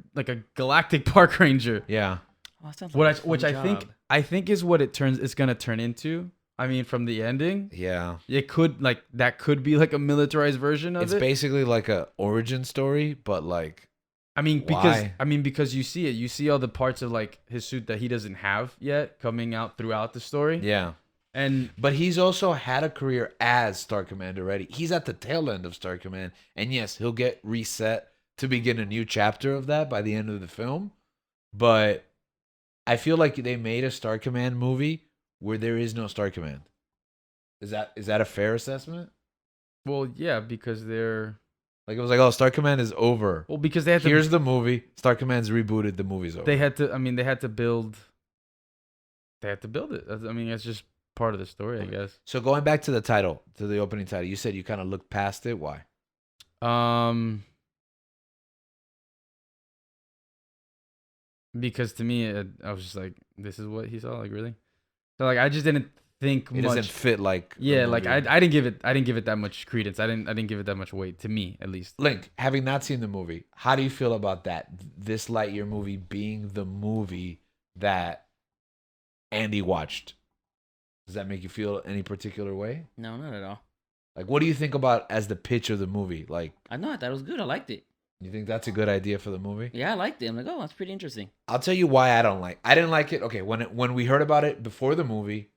galactic park ranger. Yeah. Oh, that sounds like a Which fun I job. think is what it's gonna turn into. I mean, from the ending, Yeah. it could like that could be like a militarized version of It's it. basically like a origin story, but like I mean, Why? because you see it, you see all the parts of like his suit that he doesn't have yet coming out throughout the story. yeah. And But he's also had a career as Star Command already. He's at the tail end of Star Command. And yes, he'll get reset to begin a new chapter of that by the end of the film. But I feel like they made a Star Command movie where there is no Star Command. Is that a fair assessment? well, yeah, because they're Like it was like, oh, Star Command is over. they had to Here's the movie. Star Command's rebooted. The movie's over. they had to build it. I mean, it's just part of the story, I guess. So going back to the title, to the opening title, you said you kind of looked past it. Why? Because to me, I was just like, this is what he saw, like really. So like, I just didn't think It much. doesn't fit like the Yeah, like movie. I didn't give it that much credence. I didn't give it that much weight, to me at least. Link, having not seen the movie, how do you feel about that? This Lightyear movie being the movie that Andy watched. Does that make you feel any particular way? No, not at all. Like, what do you think about as the pitch of the movie? Like, I know. I thought it was good. I liked it. you think that's a good idea for the movie? Yeah, I liked it. I'm like, oh, that's pretty interesting. I'll tell you why I didn't like it. Okay, when we heard about it before the movie,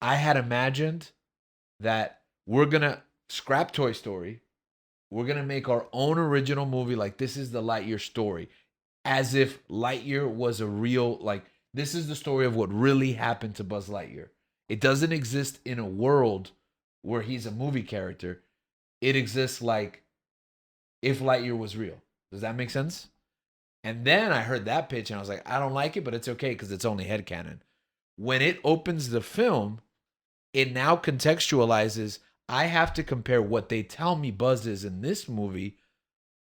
I had imagined that we're gonna scrap Toy Story. We're gonna make our own original movie. Like, this is the Lightyear story, as if Lightyear was a real, like, this is the story of what really happened to Buzz Lightyear. It doesn't exist in a world where he's a movie character. It exists like if Lightyear was real. Does that make sense? And then I heard that pitch and I was like, I don't like it, but it's okay because it's only headcanon. When it opens the film, it now contextualizes. I have to compare what they tell me Buzz is in this movie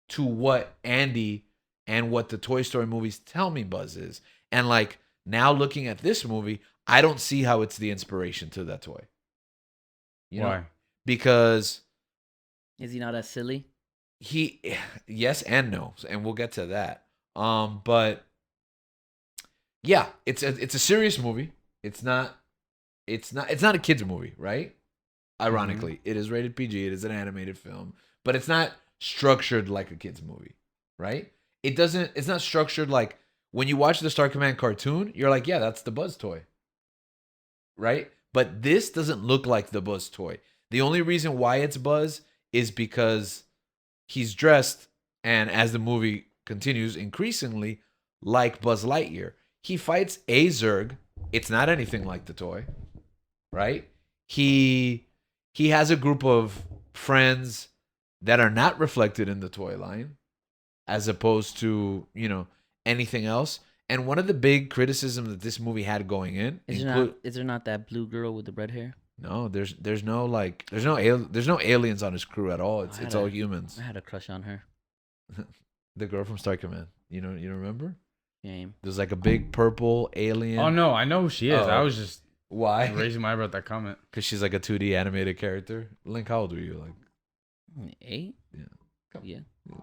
to what Andy and what the Toy Story movies tell me Buzz is. And like now looking at this movie, I don't see how it's the inspiration to that toy. You know? Why? Because Is he not as silly? he yes and no, and we'll get to that. But yeah, it's a serious movie. It's not a kids movie, right? Ironically, it is rated PG. It is an animated film, but it's not structured like a kids movie, right? It's not structured like when you watch the Star Command cartoon, you're like, yeah, that's the Buzz toy, right? But this doesn't look like the Buzz toy. The only reason why it's Buzz is because he's dressed, and as the movie continues, increasingly like Buzz Lightyear. He fights a Zurg. It's not anything like the toy, right? He has a group of friends that are not reflected in the toy line, as opposed to, anything else. And one of the big criticisms that this movie had going in, Is there not that blue girl with the red hair? no, there's no aliens on his crew at all. It's all humans. I had a crush on her. The girl from Star Command. You remember? Shame. There's like a big purple alien. Oh no, I know who she is. I was just Why? raising my eyebrow at that comment. Because she's like a 2D animated character. Link, how old were you? Like 8? Yeah. Yeah.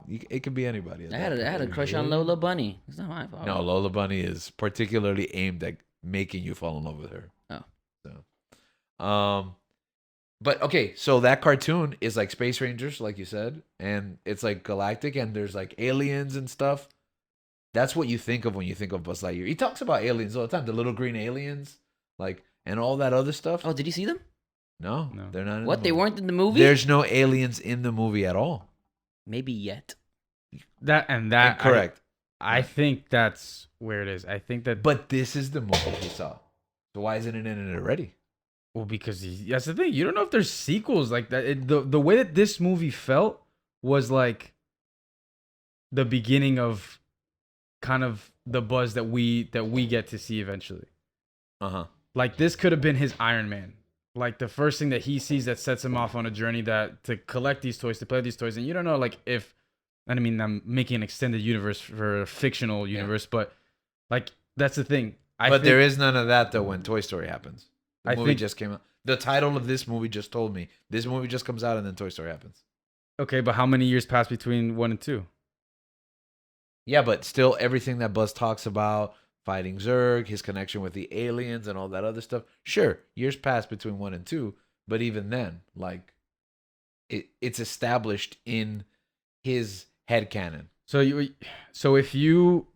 It could be anybody. I had a crush on Lola Bunny. It's not my fault. No, Lola Bunny is particularly aimed at making you fall in love with her. Oh. So, but okay, so that cartoon is like Space Rangers, like you said, and it's like galactic, and there's like aliens and stuff. That's what you think of when you think of Buzz Lightyear. He talks about aliens all the time, the little green aliens, like, and all that other stuff. Oh, did you see them? No, they're not. What? They weren't in the movie? There's no aliens in the movie at all. Maybe yet. That Correct. I think that's where it is. I think that. But this is the movie he saw. So why isn't it in it already? Well, because that's the thing. You don't know if there's sequels like that. The way that this movie felt was like the beginning of kind of the Buzz that we get to see eventually. Like this could have been his Iron Man. Like the first thing that he sees that sets him off on a journey to collect these toys, to play these toys, and you don't know like if. And I mean, I'm making an extended universe for a fictional universe, but like that's the thing. But there is none of that though when Toy Story happens. The movie think, just came out. The title of this movie just told me. This movie just comes out and then Toy Story happens. Okay, but how many years pass between 1 and 2? Yeah, but still everything that Buzz talks about, fighting Zurg, his connection with the aliens and all that other stuff. Sure, years pass between 1 and 2, but even then, like it's established in his headcanon. So if you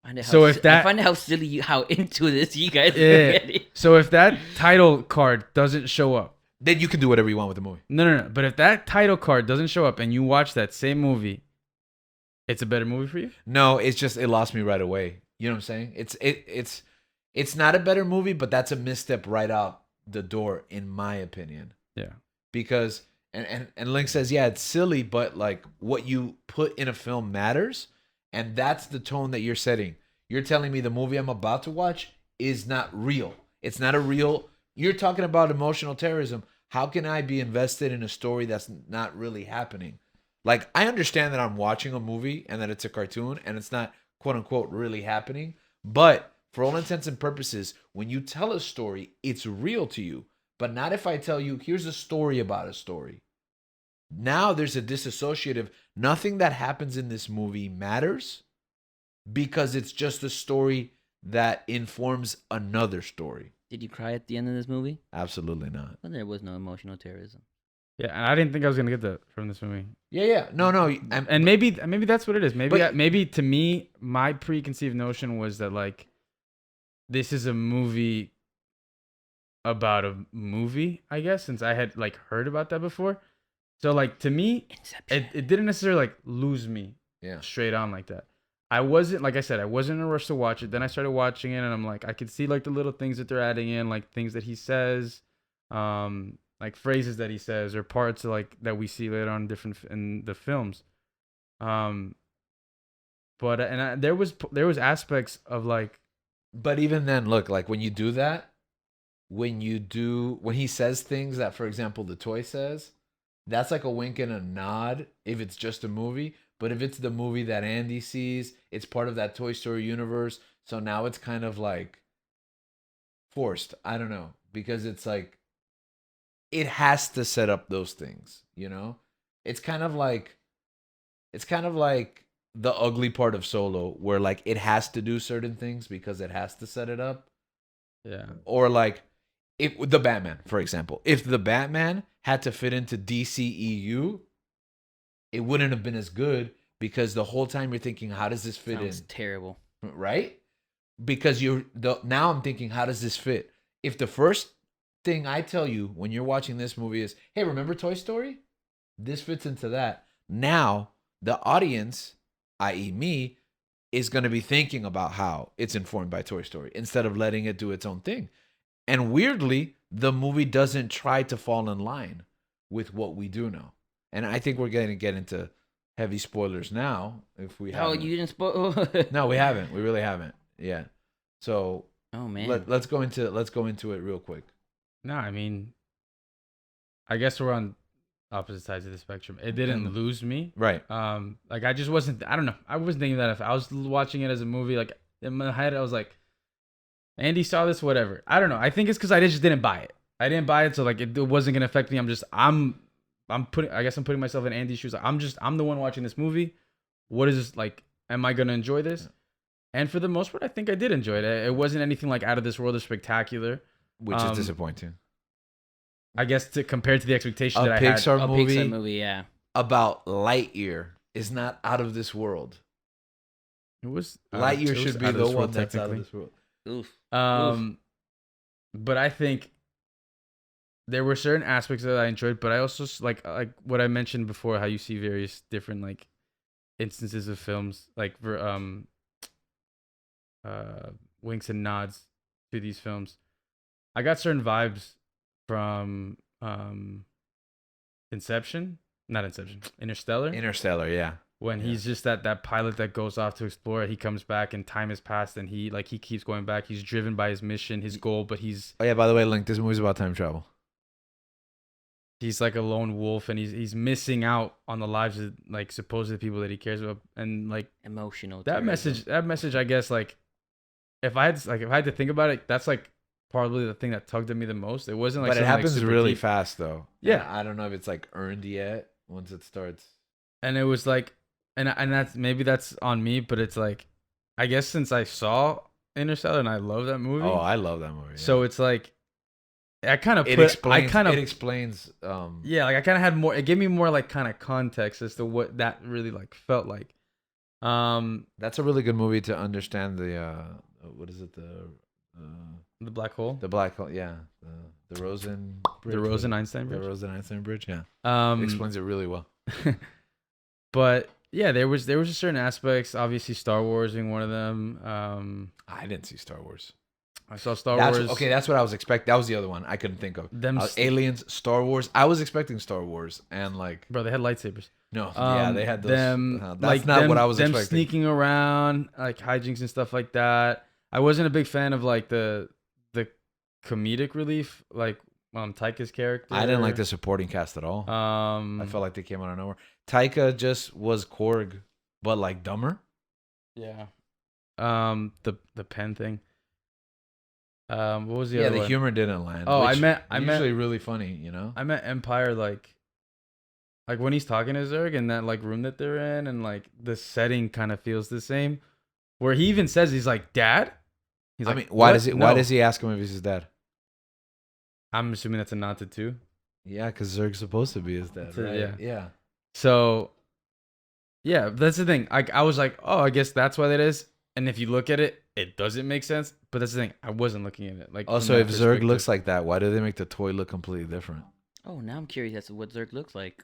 I find it how silly how into this you guys are getting. So if that title card doesn't show up, then you can do whatever you want with the movie. No. But if that title card doesn't show up and you watch that same movie, it's a better movie for you? No, it's just it lost me right away. You know what I'm saying? It's not a better movie, but that's a misstep right out the door, in my opinion. Yeah. Because and Link says, yeah, it's silly, but like what you put in a film matters. And that's the tone that you're setting. You're telling me the movie I'm about to watch is not real. It's not a real. You're talking about emotional terrorism. How can I be invested in a story that's not really happening? Like, I understand that I'm watching a movie and that it's a cartoon and it's not, quote unquote, really happening. But for all intents and purposes, when you tell a story, it's real to you. But not if I tell you, here's a story about a story. Now there's a disassociative. Nothing that happens in this movie matters because it's just a story that informs another story. Did you cry at the end of this movie? Absolutely not. Well, there was no emotional terrorism. Yeah, and I didn't think I was gonna get that from this movie. Yeah. No. And maybe that's what it is. Maybe to me, my preconceived notion was that like this is a movie about a movie, I guess, since I had like heard about that before. So like to me, it didn't necessarily like lose me straight on like that. I wasn't, like I said, I wasn't in a rush to watch it. Then I started watching it and I'm like, I could see like the little things that they're adding in, like things that he says, like phrases that he says or parts like that we see later on in the films. But there was aspects of like. But even then, look, like when you do that, when he says things that, for example, the toy says, that's like a wink and a nod if it's just a movie. But if it's the movie that Andy sees, it's part of that Toy Story universe. So now it's kind of like forced. I don't know. Because it's like, it has to set up those things, you know? It's kind of like the ugly part of Solo where like it has to do certain things because it has to set it up. Yeah. Or like if the Batman, for example, if the Batman had to fit into DCEU, it wouldn't have been as good because the whole time you're thinking, how does this fit in? Sounds terrible. Right? Because now I'm thinking, how does this fit? if the first thing I tell you when you're watching this movie is, hey, remember Toy Story? This fits into that. Now, the audience, i.e., me, is going to be thinking about how it's informed by Toy Story instead of letting it do its own thing. And weirdly, the movie doesn't try to fall in line with what we do know. And I think we're going to get into heavy spoilers now. If we Oh, haven't. you didn't spoil? No, we haven't. We really haven't. Yeah. So Oh man. let's go into it real quick. No, I mean, I guess we're on opposite sides of the spectrum. It didn't lose me. Right. Like I just wasn't. I don't know. I wasn't thinking that if I was watching it as a movie, like in my head, I was like, Andy saw this, whatever. I don't know. I think it's because I just didn't buy it. I didn't buy it, so like it wasn't gonna affect me. I'm putting. I guess I'm putting myself in Andy's shoes. Like, I'm the one watching this movie. What is this like? Am I gonna enjoy this? Yeah. And for the most part, I think I did enjoy it. It wasn't anything like out of this world or spectacular, which is disappointing. I guess compared to the expectation that I had. A Pixar movie, yeah. About Lightyear is not out of this world. It was Lightyear should be the one that's out of this world. Oof. But I think there were certain aspects that I enjoyed, but I also like what I mentioned before, how you see various different like instances of films, like winks and nods to these films. I got certain vibes from Interstellar, yeah, when he's just that pilot that goes off to explore. He comes back and time has passed, and he keeps going back. He's driven by his mission, his goal, but he's by the way, Link, this movie's about time travel. He's like a lone wolf, and he's missing out on the lives of like supposed people that he cares about, and like emotional. That message, I guess, like if I had to think about it, that's like probably the thing that tugged at me the most. It wasn't like, but it happens like really deep. Fast though. Yeah, I don't know if it's like earned yet once it starts. And it was like, and that's on me, but it's like, I guess since I saw Interstellar and I love that movie. Oh, I love that movie. Yeah. So it's like, it explains. Yeah, like I kind of had more. It gave me more like kind of context as to what that really like felt like. That's a really good movie to understand the what is it, the black hole. The black hole, yeah. The Rosen bridge. The Rosen-Einstein bridge. The Rosen-Einstein bridge, yeah. Explains it really well. But yeah, there was just certain aspects. Obviously, Star Wars being one of them. I didn't see Star Wars. I saw Star Wars. Okay, that's what I was expecting. That was the other one I couldn't think of. Aliens, Star Wars. I was expecting Star Wars, and like, bro, they had lightsabers. No, yeah, they had those. That's like not what I was expecting. Them sneaking around, like hijinks and stuff like that. I wasn't a big fan of like the comedic relief, like Taika's character. I didn't like the supporting cast at all. I felt like they came out of nowhere. Taika just was Korg, but like dumber. Yeah. The pen thing. What was the other one? The humor didn't land. Oh, I meant usually really funny, you know. I meant Empire, like when he's talking to Zurg in that like room that they're in, and like the setting kind of feels the same. Where he even says he's like, Dad. He's like, why does he ask him if he's his dad? I'm assuming that's a nod to 2. Yeah, because Zurg's supposed to be his dad, right? Yeah. So, yeah, that's the thing. I was like, oh, I guess that's what it is. And if you look at it, it doesn't make sense. But that's the thing. I wasn't looking at it. Like, also, if Zurg looks like that, why do they make the toy look completely different? Oh, now I'm curious as to what Zurg looks like.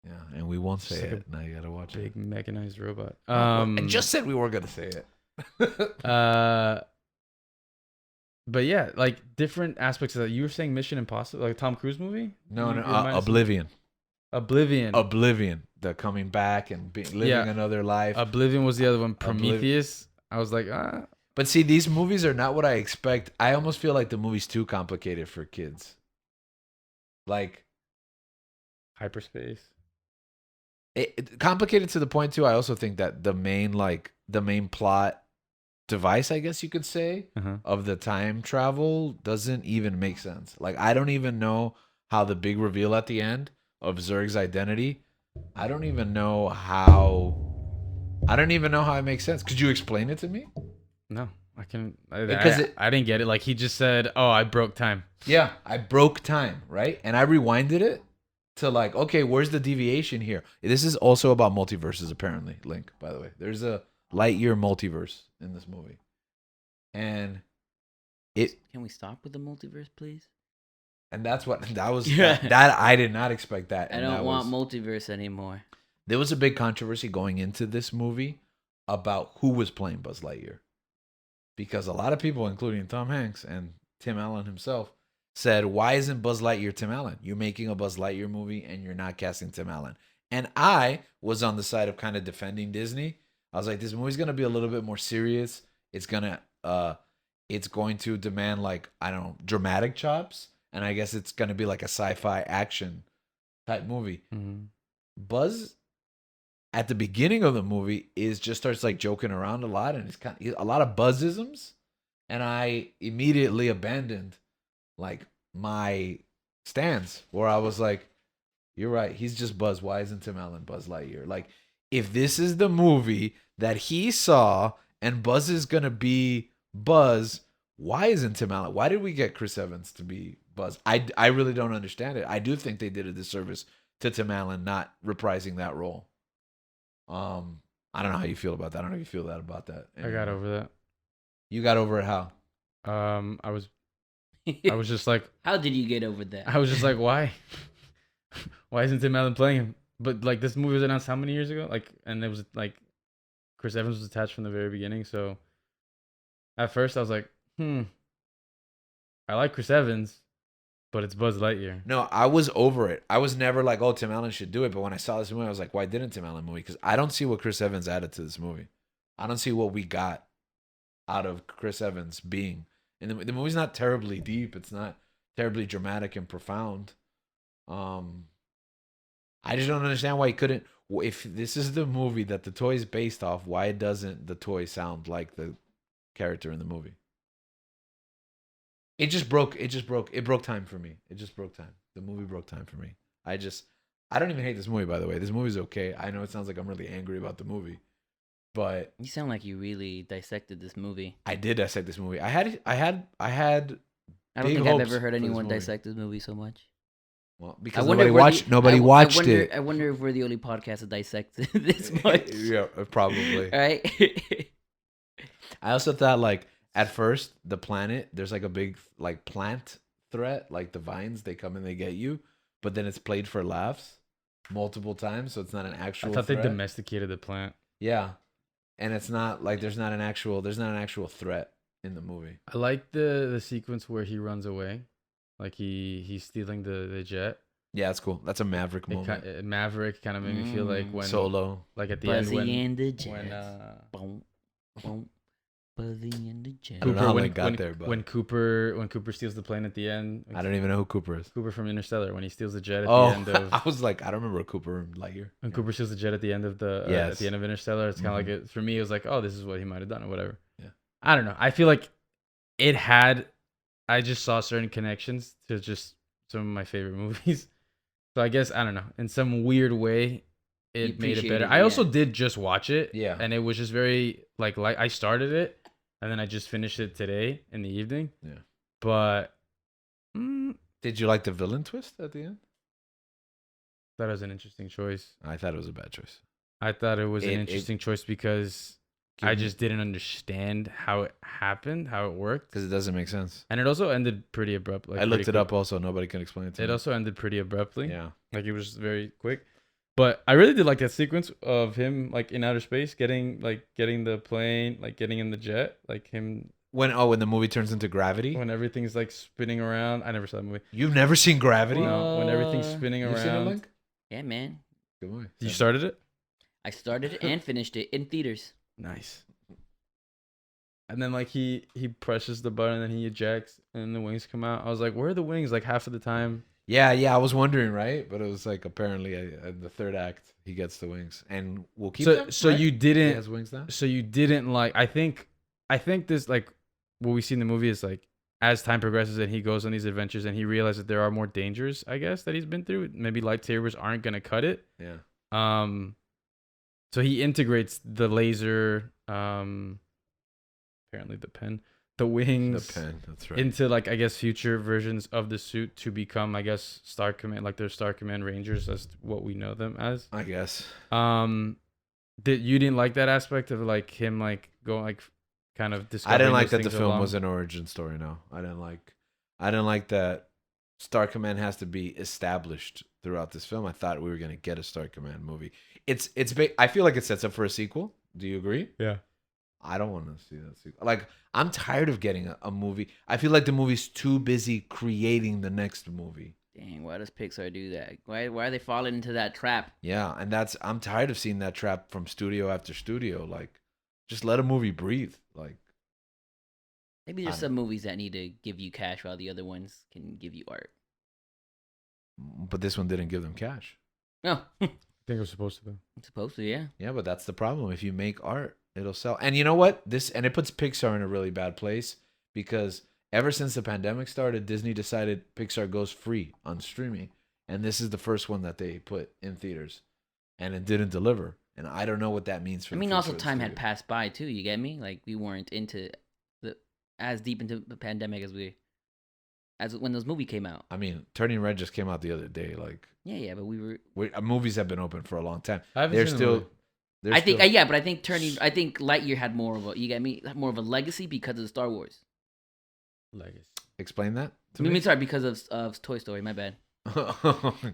Yeah, and we won't say it. Now you gotta watch big mechanized robot. I just said we weren't gonna say it. But yeah, like different aspects of that. You were saying Mission Impossible, like a Tom Cruise movie? No, Oblivion. Oblivion. The coming back and living another life. Oblivion was the other one. Prometheus. I was like, But see, these movies are not what I expect. I almost feel like the movie's too complicated for kids. Like hyperspace. It complicated to the point too. I also think that the main plot device, I guess you could say, of the time travel doesn't even make sense. Like, I don't even know how the big reveal at the end of Zurg's identity, I don't even know how it makes sense. Could you explain it to me? No, I can. I didn't get it. Like, he just said, oh, I broke time. Yeah, I broke time, right? And I rewinded it to like, okay, where's the deviation here? This is also about multiverses, apparently, Link, by the way. There's a Lightyear multiverse in this movie. And Can we stop with the multiverse, please? And that's what that was. Yeah. That I did not expect that. I And don't that want was, multiverse anymore. there was a big controversy going into this movie about who was playing Buzz Lightyear, because a lot of people, including Tom Hanks and Tim Allen himself, said, "Why isn't Buzz Lightyear Tim Allen? You're making a Buzz Lightyear movie and you're not casting Tim Allen." And I was on the side of kind of defending Disney. I was like, this movie's gonna be a little bit more serious. It's going to demand, like, I don't know, dramatic chops, and I guess it's gonna be like a sci-fi action type movie. Mm-hmm. Buzz at the beginning of the movie just starts like joking around a lot, and it's kind of a lot of Buzzisms, and I immediately abandoned like my stance where I was like, you're right, he's just Buzz. Why isn't Tim Allen Buzz Lightyear? Like, if this is the movie that he saw and Buzz is gonna be Buzz, why isn't Tim Allen? Why did we get Chris Evans to be Buzz? I really don't understand it. I do think they did a disservice to Tim Allen not reprising that role. I don't know how you feel about that. I don't know if you feel that about that. I got over that. You got over it how? I was just like, How did you get over that? I was just like, why? Why isn't Tim Allen playing him? But like, this movie was announced how many years ago? Like, and it was like, Chris Evans was attached from the very beginning. So at first I was like, I like Chris Evans, but it's Buzz Lightyear. No, I was over it. I was never like, oh, Tim Allen should do it. But when I saw this movie, I was like, why didn't Tim Allen movie? Because I don't see what Chris Evans added to this movie. I don't see what we got out of Chris Evans being. And the movie's not terribly deep. It's not terribly dramatic and profound. I just don't understand why he couldn't. If this is the movie that the toy is based off, why doesn't the toy sound like the character in the movie? It broke time for me. It just broke time. The movie broke time for me. I don't even hate this movie, by the way. This movie's okay. I know it sounds like I'm really angry about the movie, but You sound like you really dissected this movie. I did dissect this movie. I had I don't big think I've hopes ever heard for this anyone movie. dissect this movie so much. Well, I because wonder nobody if we're watched. the- Nobody I watched wonder, it. I wonder if we're the only podcast that dissects this much. Yeah, probably. Right? I also thought, like, at first the planet, there's like a big like plant threat, like the vines, they come and they get you, but then it's played for laughs multiple times, so it's not an actual I thought threat. they domesticated the plant. Yeah, and it's not like there's not an actual threat in the movie. I like the sequence where he runs away, like he's stealing the jet. Yeah, that's cool. That's a Maverick moment. Maverick kind of made me feel like when Solo. like at the Buzzy end and the Jets. when Boom, boom. Buzzy and the Jets. I don't know how when, they got when, there, but when Cooper steals the plane at the end. I don't even know who Cooper is. Cooper from Interstellar when he steals the jet at Oh, the end of I was like, I don't remember Cooper Lightyear. when Cooper steals the jet at the end of the Yes. at the end of Interstellar. It's kind of like Mhm. it for me. It was like, oh, this is what he might have done or whatever. Yeah. I don't know. I feel like it had. I just saw certain connections to just some of my favorite movies. So I guess I don't know. In some weird way, You it made it appreciated better. it, I also yeah. did just watch it. Yeah. And it was just very like I started it and then I just finished it today in the evening. Yeah. But Did you like the villain twist at the end? that was an interesting choice. I thought it was a bad choice. I thought it was an It- interesting choice because I just didn't understand how it happened, how it worked. because it doesn't make sense. And it also ended pretty abruptly. I looked it up also. Nobody can explain it to It me. also ended pretty abruptly. Yeah. Like it was very quick. But I really did like that sequence of him like in outer space getting the plane, like getting in the jet, like him When the movie turns into Gravity? when everything's like spinning around. I never saw that movie. You've never seen Gravity? No, when everything's What? spinning You've seen it, around. Link? Yeah, man. Good movie. You started it? I started it and finished it in theaters. Nice. And then like he presses the button and he ejects and the wings come out. I was like, where are the wings? Like half of the time. Yeah, I was wondering, right? But it was like apparently in the third act he gets the wings, and we'll keep them. So right? you He didn't. has wings now. So you didn't like. I think this like what we see in the movie is like as time progresses and he goes on these adventures and he realizes that there are more dangers. I guess that he's been through. Maybe lightsabers aren't gonna cut it. Yeah. So he integrates the laser. Apparently the pen, the wings. The pen. That's right. Into like I guess future versions of the suit to become I guess Star Command, like they're Star Command Rangers. That's what we know them as. I guess. Did you didn't like that aspect of like him like going like kind of I discovering didn't like those that the things film along. was an origin story. No, I didn't like that Star Command has to be established throughout this film. I thought we were gonna get a Star Command movie. I feel like it sets up for a sequel. Do you agree? Yeah. I don't want to see that sequel. Like, I'm tired of getting a movie. I feel like the movie's too busy creating the next movie. Dang, why does Pixar do that? Why are they falling into that trap? Yeah, and I'm tired of seeing that trap from studio after studio. Like, just let a movie breathe. Like, Maybe there's some movies that need to give you cash while the other ones can give you art. but this one didn't give them cash. No, I think it was supposed to. Though. it's supposed to, yeah. Yeah, but that's the problem. If you make art, it'll sell. And you know what? It puts Pixar in a really bad place because ever since the pandemic started, Disney decided Pixar goes free on streaming, and this is the first one that they put in theaters, and it didn't deliver. And I don't know what that means for. I the mean, future also of the time had studio. passed by too. You get me? Like we weren't into as deep into the pandemic as when those movies came out. I mean, Turning Red just came out the other day. Like, Yeah, but we were. movies have been open for a long time. I haven't They're seen the still. movie. They're I think still- yeah, but I think Lightyear had more of a you get me more of a legacy because of Star Wars. Legacy. Explain that to I mean, me. sorry, because of Toy Story. My bad.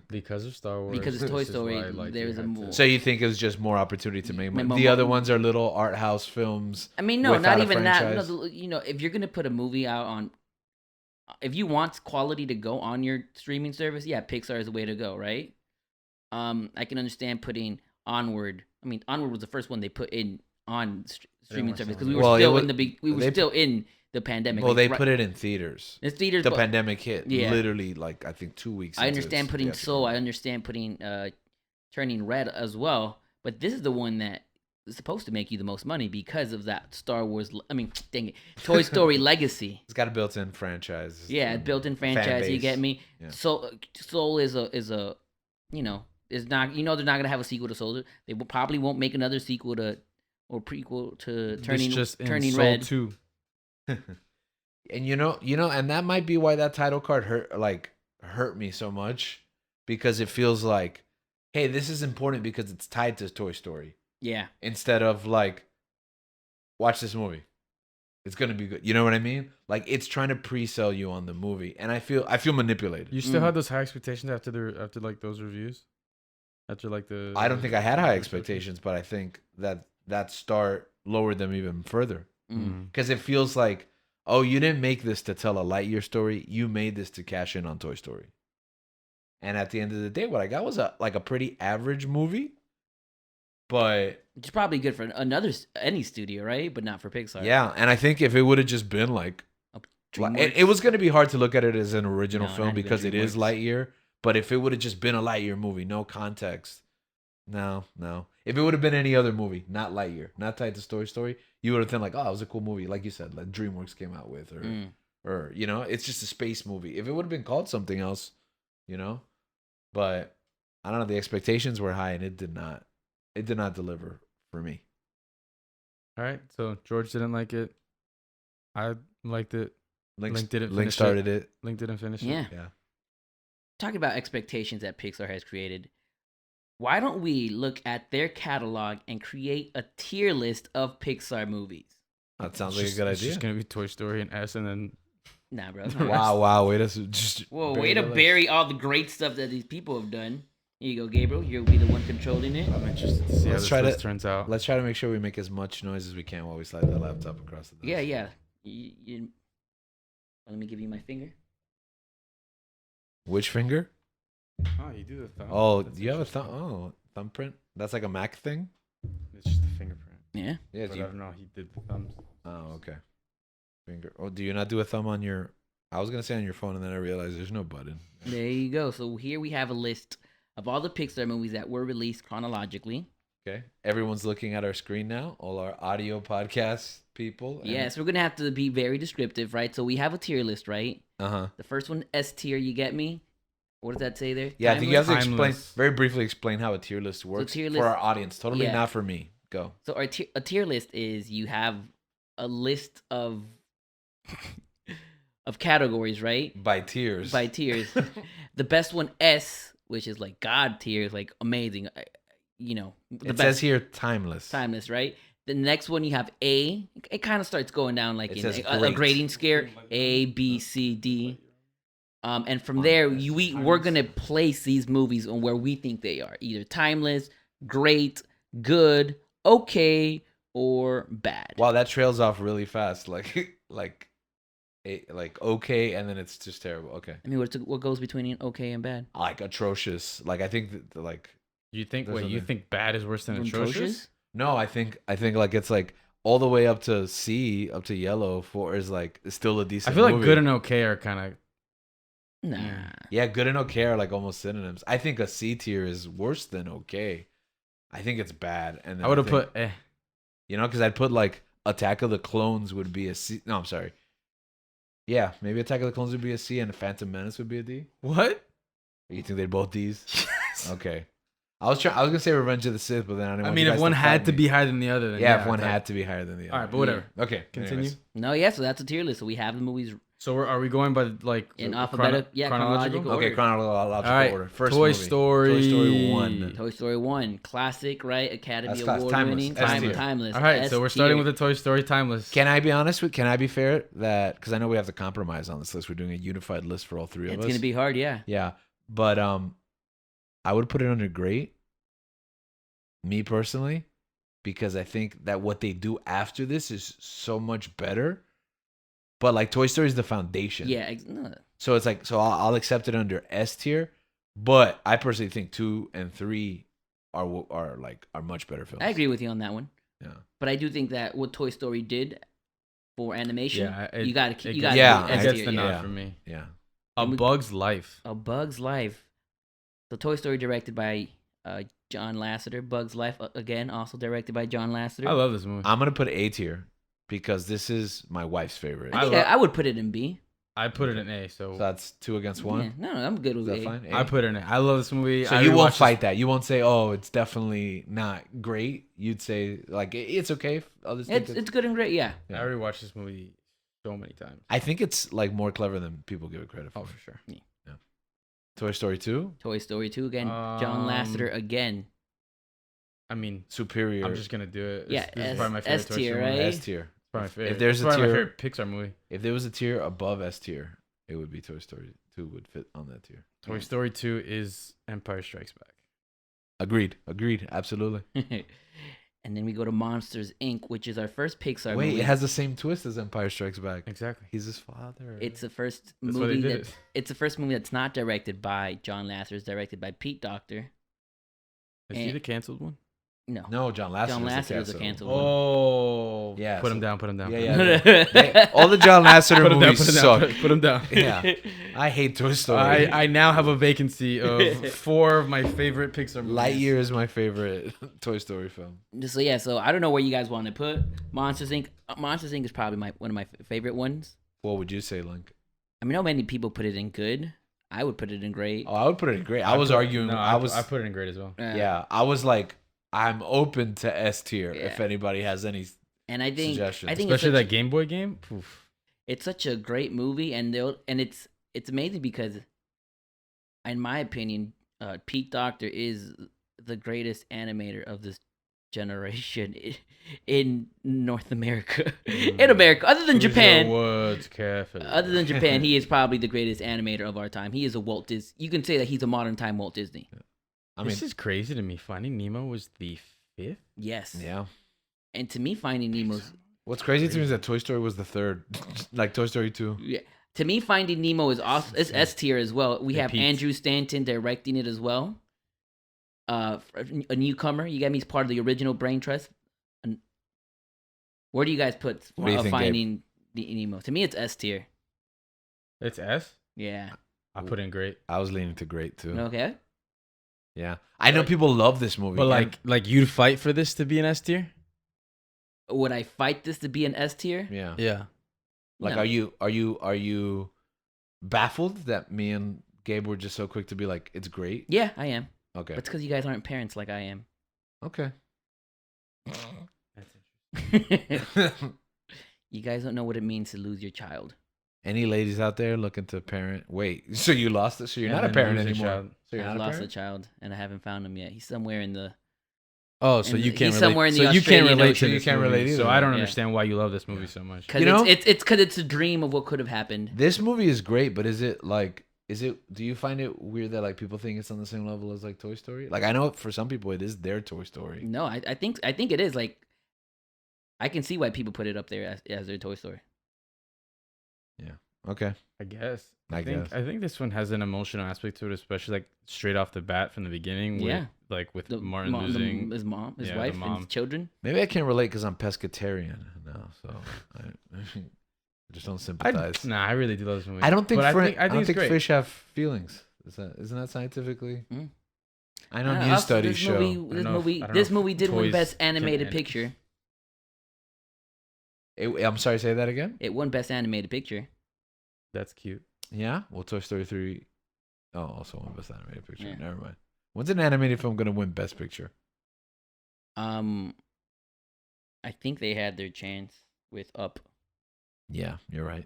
Because of Star Wars. Because it's Toy this is Story, why Lightyear there's a had more- to- So you think it was just more opportunity to make money? Mo- The mo- other ones are little art house films. I mean, no, without not a even that. franchise? No, if you're gonna put a movie out on, if you want quality to go on your streaming service, yeah, Pixar is the way to go, right? I can understand putting Onward. I mean, Onward was the first one they put in on streaming watch service that because we one. were Well, it still was- in the big. We were they- still in the pandemic. Well, like, they right- put it in theaters. It's theaters. The but pandemic hit. Yeah. Literally, like, I think 2 weeks. I into understand its putting theatrical Soul. I run. understand putting Turning Red as well. But this is the one that is supposed to make you the most money because of that Star Wars. I mean, dang it, Toy Story legacy. It's got a built-in franchise. Yeah, built-in franchise. You base. get me? Yeah. So Soul is a is not they're not gonna have a sequel to Soul. They probably won't make another sequel to or prequel to This just in Turning Soul Red. 2. And you know, and that might be why that title card hurt me so much, because it feels like, hey, this is important because it's tied to Toy Story, Yeah, instead of like, watch this movie, it's gonna be good. You know what I mean? Like, it's trying to pre-sell you on the movie, and I feel manipulated. You still Mm. had those high expectations after like those reviews? After like the I don't think I had high expectations, but I think that start lowered them even further, Mm. because it feels like, oh, you didn't make this to tell a Lightyear story. You made this to cash in on Toy Story. And at the end of the day, what I got was a pretty average movie. But It's probably good for any studio, right? But not for Pixar. yeah, and I think if it would have just been like, DreamWorks. it was going to be hard to look at it as an original No, it film had to be because it is DreamWorks. Lightyear. But if it would have just been a Lightyear movie, no context, no. If it would have been any other movie, not Lightyear, not tied to Toy Story, you would have been like, oh, it was a cool movie, like you said, like DreamWorks came out with, Mm. or it's just a space movie. If it would have been called something else, but I don't know, the expectations were high and it did not deliver for me. All right, so George didn't like it. I liked it. Link didn't Link finish started it. Link didn't finish it. Yeah. Yeah. Talking about expectations that Pixar has created, why don't we look at their catalog and create a tier list of Pixar movies? That sounds It's like a good It's idea. just gonna be Toy Story and S, and then Nah, bro. it's not Wow, wait, that's just Whoa, bury way to the list. bury all the great stuff that these people have done. Here you go, Gabriel. You'll be the one controlling it. I'm interested to see how Let's this try to- list turns out. Let's try to make sure we make as much noise as we can while we slide that laptop across the desk. Yeah. Let me give you my finger. Which finger? Oh, you do the thumb. Oh, That's do you have a interesting. thumbprint? That's like a Mac thing? It's just a fingerprint. Yeah. Yeah. But I don't know. He did the thumbs. Oh, okay. Finger. Oh, do you not do a thumb on your? I was gonna say on your phone, and then I realized there's no button. There you go. So here we have a list of all the Pixar movies that were released chronologically. Okay. Everyone's looking at our screen now. All our audio podcast people. Yes, we're gonna have to be very descriptive, right? So we have a tier list, right? Uh huh. The first one, S tier. You get me? What does that say there? Yeah, I think you have to Timeless. explain very briefly explain how a tier list works tier for list- our audience. Totally yeah. not for me. Go. So a tier list is you have a list of of categories, right? By tiers. By tiers. The best one, S, which is like God tier, is like amazing. The It best says here timeless. timeless, right? The next one you have A. It kind of starts going down like It in says a great. grading scale. A, B, C, D. And from On there, S. we're gonna place these movies on where we think they are, either timeless, great, good, okay, or bad. Wow, that trails off really fast. Like okay, and then it's just terrible. Okay, I mean, what goes between okay and bad? like atrocious. Like I think that, like You think? There's Wait, you other- think bad is worse than atrocious? no, I think like it's like all the way up to C, up to yellow. 4 is like still a I decent. feel like movie. good and okay are kind of. Nah. Yeah, good and okay are like almost synonyms. I think a C tier is worse than okay. I think it's bad. And then I would have think- put. you know, because I'd put like Attack of the Clones would be a C. No, I'm sorry. Yeah, maybe Attack of the Clones would be a C and Phantom Menace would be a D. What? You think they'd both D's? Okay. I was gonna say Revenge of the Sith, but then I didn't. I want mean, you if guys one to had fight to me. be higher than the other, then Yeah, if one it's like- had to be higher than the other. All right, but whatever. Okay. Continue. anyways. No, yeah, so that's a tier list. So we have the movies So are we going by like in chrono- alphabetical, chronological Okay, order. chronological All right. order. First Toy movie. Story. Toy Story 1. Toy Story 1, classic, right? Academy That's class- Award timeless, winning, S tier. timeless. All right, so we're starting S with the Toy Story timeless. Can I be honest with? Can I be fair that because I know we have to compromise on this list. We're doing a unified list for all three tier. of It's us. gonna be hard, yeah. Yeah, but I would put it under great. Me personally, because I think that what they do after this is so much better. But like Toy Story is the foundation. Yeah, no. So it's like I'll accept it under S tier, but I personally think 2 and 3 are much better films. I agree with you on that one. Yeah. But I do think that what Toy Story did for animation, Yeah, you gotta keep. it You gets- gotta Yeah, do it S gets tier, the yeah. nod yeah. for me. Yeah. A And we- Bug's Life. A Bug's Life. So Toy Story directed by John Lasseter. Bug's Life again, also directed by John Lasseter. I love this movie. I'm gonna put A tier because this is my wife's favorite. I think I would put it in B. I put it in A, so So that's 2 against 1. Yeah, no, I'm good Is with that A. fine? I put it in A. I love this movie. So I you won't rewatched fight that. You won't say, "Oh, it's definitely not great." You'd say, "Like it's okay." If others think It's good and great, yeah. This, I rewatched this movie so many times. I think it's like more clever than people give it credit for. Oh, for sure. Toy Story 2, Toy Story 2 again. John Lasseter again. I mean, superior. I'm just gonna do it. Yeah, This is probably my S favorite Toy tier, Story movie. right? S tier. It's probably my favorite. If there's it's a probably my tier- favorite Pixar movie. If there was a tier above S tier, it would be Toy Story 2 would fit on that tier. Toy Story 2 is Empire Strikes Back. Agreed. Absolutely. And then we go to Monsters Inc., which is our first Pixar Wait, movie. it has the same twist as Empire Strikes Back. Exactly. He's his father. It's the first That's why they movie did that it. it's the first movie that's not directed by John Lasseter. It's directed by Pete Docter. Is he the canceled one? no, John Lasseter. John is the Lasseter is a canceled. canceled one. Oh, Yeah, Put so- him down. Put him down. Yeah, put him yeah. down. All the John Lasseter Put him down. movies Put him suck. down. Put him down. Yeah, I hate Toy Story. I now have a vacancy of 4 of my favorite Pixar movies. Lightyear is my favorite Toy Story film. So yeah, so I don't know where you guys want to put Monsters Inc. Monsters Inc. is probably one of my favorite ones. What would you say, Link? I mean, not many people put it in good. I would put it in great. Oh, I would put it in great. I was arguing. No, I was. I put it in great as well. Yeah, I was like, I'm open to S tier Yeah. if anybody has any. And I think Suggestions. Especially it's that Game Boy game. Oof. it's such a great movie, and it's amazing because, in my opinion, Pete Docter is the greatest animator of this generation in North America, in America, other than Use your Japan. words carefully. Other than Japan, he is probably the greatest animator of our time. He is a Walt Disney. You can say that he's a modern time Walt Disney. I mean, This is crazy to me. Finding Nemo was the 5th. Yes. yeah. And to me, Finding Nemo's What's crazy to me is that Toy Story was the third, like Toy Story 2. yeah. To me, Finding Nemo is also it's S tier as well. We They have peaked. Andrew Stanton directing it as well. A newcomer. You got me as part of the original Brain Trust. And where do you guys put What do you think, Gabe? Finding the Nemo? To me, it's S tier. It's S. Yeah. I put in great. I was leaning to great too. Okay. Yeah, I know people love this movie, But and- like you'd fight for this to be an S tier? Would I fight this to be an S tier? yeah. Yeah. Like, No. are you baffled that me and Gabe were just so quick to be like, it's great? Yeah, I am. Okay. But it's because you guys aren't parents like I am. Okay. You guys don't know what it means to lose your child. Any ladies out there looking to parent? Wait, so you lost it? So you're And not a then parent lose a anymore? child. So you're I've not a lost a parent? child and I haven't found him yet. He's somewhere in the Oh, so And you can't he's relate. somewhere in the So you can't Australian relate. Ocean. So you can't relate either. So I don't Yeah. understand why you love this movie so much. Because You know? it's because it's a dream of what could have happened. This movie is great, but is it like? Is it? Do you find it weird that like people think it's on the same level as like Toy Story? Like I know for some people it is their Toy Story. No, I think it is like. I can see why people put it up there as their Toy Story. Okay. I guess. I guess. I think this one has an emotional aspect to it, especially like straight off the bat from the beginning. With, Yeah. Like with The Martin mom- the- losing. his mom, his yeah, the wife, and mom. his children. Maybe I can't relate because I'm pescatarian now, so I just don't sympathize. I really do love this movie. I don't think But I don't it's think great. fish have feelings. Isn't that scientifically? Mm. I know Also, news studies this show. movie, I don't know this if movie did win toys Best can Animated end. Picture. I'm sorry, say that again. It won Best Animated Picture. That's cute. Yeah. Well, Toy Story 3. Oh, also won Best Animated Picture. Yeah. Never mind. When's an animated film gonna win Best Picture? I think they had their chance with Up. Yeah, you're right.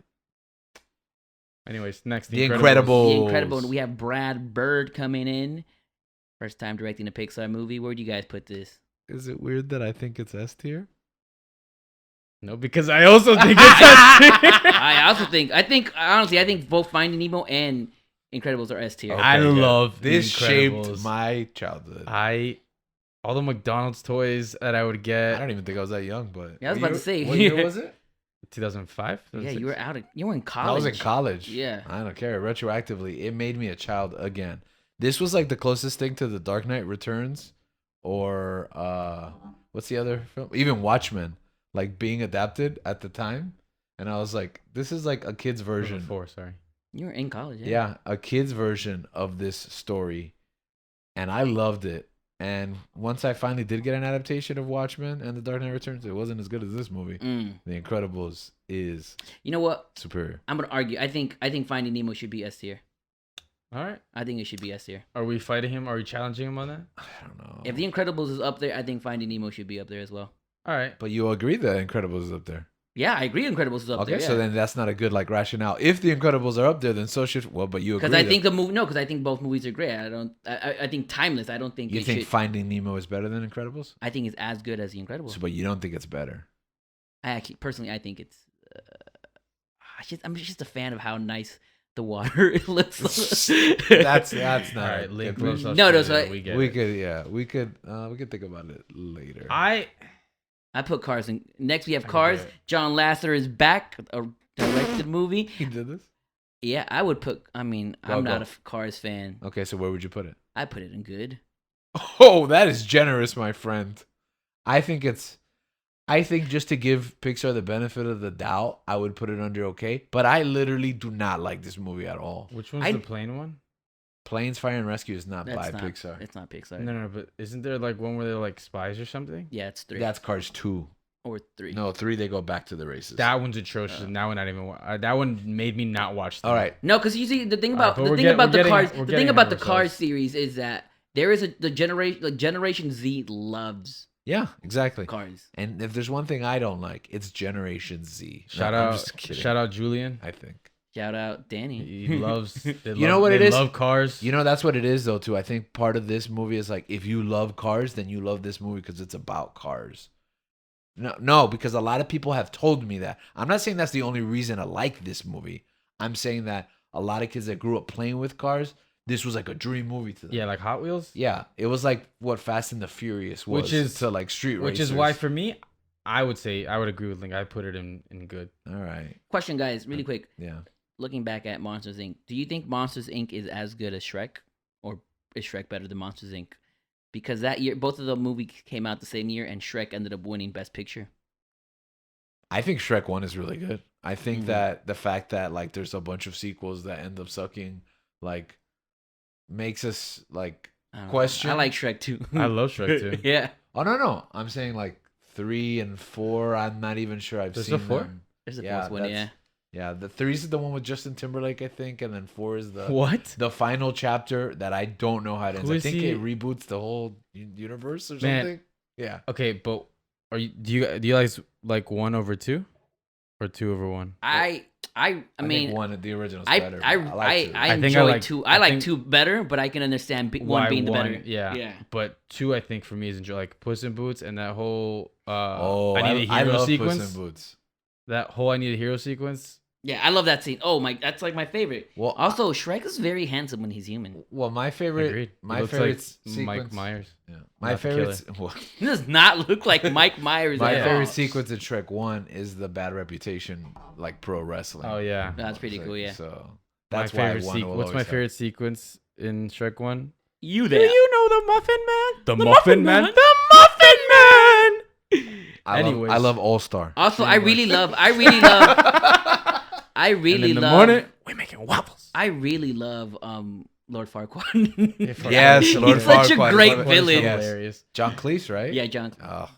Anyways, next. The Incredibles. The Incredible. We have Brad Bird coming in. First time directing a Pixar movie. Where do you guys put this? Is it weird that I think it's S tier? No, because I also think it's I think honestly, I think both Finding Nemo and Incredibles are S tier. Okay, I yeah. love This The shaped Incredibles. my childhood. All the McDonald's toys that I would I get. don't even think I was that young, but Yeah, I was what about to say. What year was it? 2005. Yeah, you were you were in college. I was in college. Yeah. I don't care. Retroactively, it made me a child again. This was like the closest thing to The Dark Knight Returns, or what's the other film? Even Watchmen, like being adapted at the time, and I was like, this is like a kid's version. 4, sorry. You were in college. Yeah, a kid's version of this story, and I loved it. And once I finally did get an adaptation of Watchmen and The Dark Knight Returns, it wasn't as good as this movie. The Incredibles is You know what? superior. I'm gonna argue. I think Finding Nemo should be S tier. All right. I think it should be S tier. Are we fighting him? Are we challenging him on that? I don't know. If The Incredibles is up there, I think Finding Nemo should be up there as well. All right. But you agree that Incredibles is up there. Yeah, I agree. Incredibles is up Okay, there. so then that's not a good like rationale. If The Incredibles are up there, then so should but you agree. Because I think the movie. No, because I think both movies are great. I think timeless. I don't think you it think should. Finding Nemo is better than Incredibles. I think it's as good as The Incredibles. So, but you don't think it's better. I actually, personally, I think it's. I'm just a fan of how nice the water looks. That's not. All right. a Link good loves reason. No, Australia, so we get We it. we could think about it later. I put Cars in. Next, we have I can Cars. do it. John Lasseter is back, a directed movie. He did this. Yeah, I would put. I mean, Go, I'm not go. a Cars fan. Okay, so where would you put it? I put it in good. Oh, that is generous, my friend. I think just to give Pixar the benefit of the doubt, I would put it under okay. But I literally do not like this movie at all. Which one's I- the plane one? Planes, Fire, and Rescue is not by That's not Pixar. It's not Pixar. No, but isn't there like one where they're like spies or something? Yeah, it's 3 That's Cars 2. or 3. No, 3, they go back to the races. That one's atrocious. and that one not even. That one made me not watch. All right. No, because you see, the thing Alright, about but the we're thing get- about we're the getting- Cars, we're the getting thing about ahead the of Cars ourselves. series is that there is the Generation Z loves Yeah, exactly. Cars. And if there's one thing I don't like, it's Generation Z. Shout No, I'm out, just kidding. shout out, Julian. I think. Shout out Danny. He loves. They You know what they it is? Love cars. You know, that's what it is, though, too. I think part of this movie is like, if you love cars, then you love this movie because it's about cars. No, because a lot of people have told me that. I'm not saying that's the only reason I like this movie. I'm saying that a lot of kids that grew up playing with cars, this was like a dream movie to them. Yeah, like Hot Wheels. Yeah, it was like what Fast and the Furious was Which is- to like street racers. Which is why, for me, I would agree with Link. I put it in good. All right. Question, guys, really quick. Yeah. Looking back at Monsters Inc., do you think Monsters Inc. is as good as Shrek, or is Shrek better than Monsters Inc.? Because that year, both of the movies came out the same year, and Shrek ended up winning Best Picture. I think Shrek 1 is really good. I think Mhm. that the fact that like there's a bunch of sequels that end up sucking like makes us like I don't know. Question? I like Shrek too. I love Shrek too. Yeah, oh no. I'm saying like 3 and 4, I'm not even sure I've There's seen a 4? them. there's a Yeah, fourth one. Yeah, that's- Yeah, the 3 is the one with Justin Timberlake, I think, and then 4 is the What? the final chapter that I don't know how it ends. Who I is think he? it reboots the whole universe or Man. something. Yeah. Okay, but do you guys like 1 over 2? Or 2 over 1? I mean, think one of the original's I better. I but I, two. I I think I enjoy like- 2. I I like think- 2 better, but I can understand one Why being the one- better. Yeah. Yeah. But 2, I think for me is enjoy like Puss in Boots and that whole Oh, I need a I hero love sequence. Puss in Boots. That whole I need a hero sequence. Yeah, I love that scene. Oh my, that's like my favorite. Well, Also, Shrek is very handsome when he's human. well, my favorite, Agreed. my He looks favorite like sequence. Mike Myers. Yeah. My Not the favorite. Well, He does not look like Mike Myers. my at favorite all. sequence in Shrek 1 is the bad reputation, like pro wrestling. Oh yeah. That's pretty Like, cool. Yeah. So My that's why favorite one will What's my always have- favorite sequence in Shrek 1? You Do there? you know the Muffin Man? The Muffin Man? The Muffin Man. I love All Star. Also, I really love. I And really in the love. morning, we're making waffles. I really love Lord Farquaad. Yes, Lord He's such a Farquaad is great one of- villain. Yes. Hilarious. John Cleese, right? Yeah, John. Oh,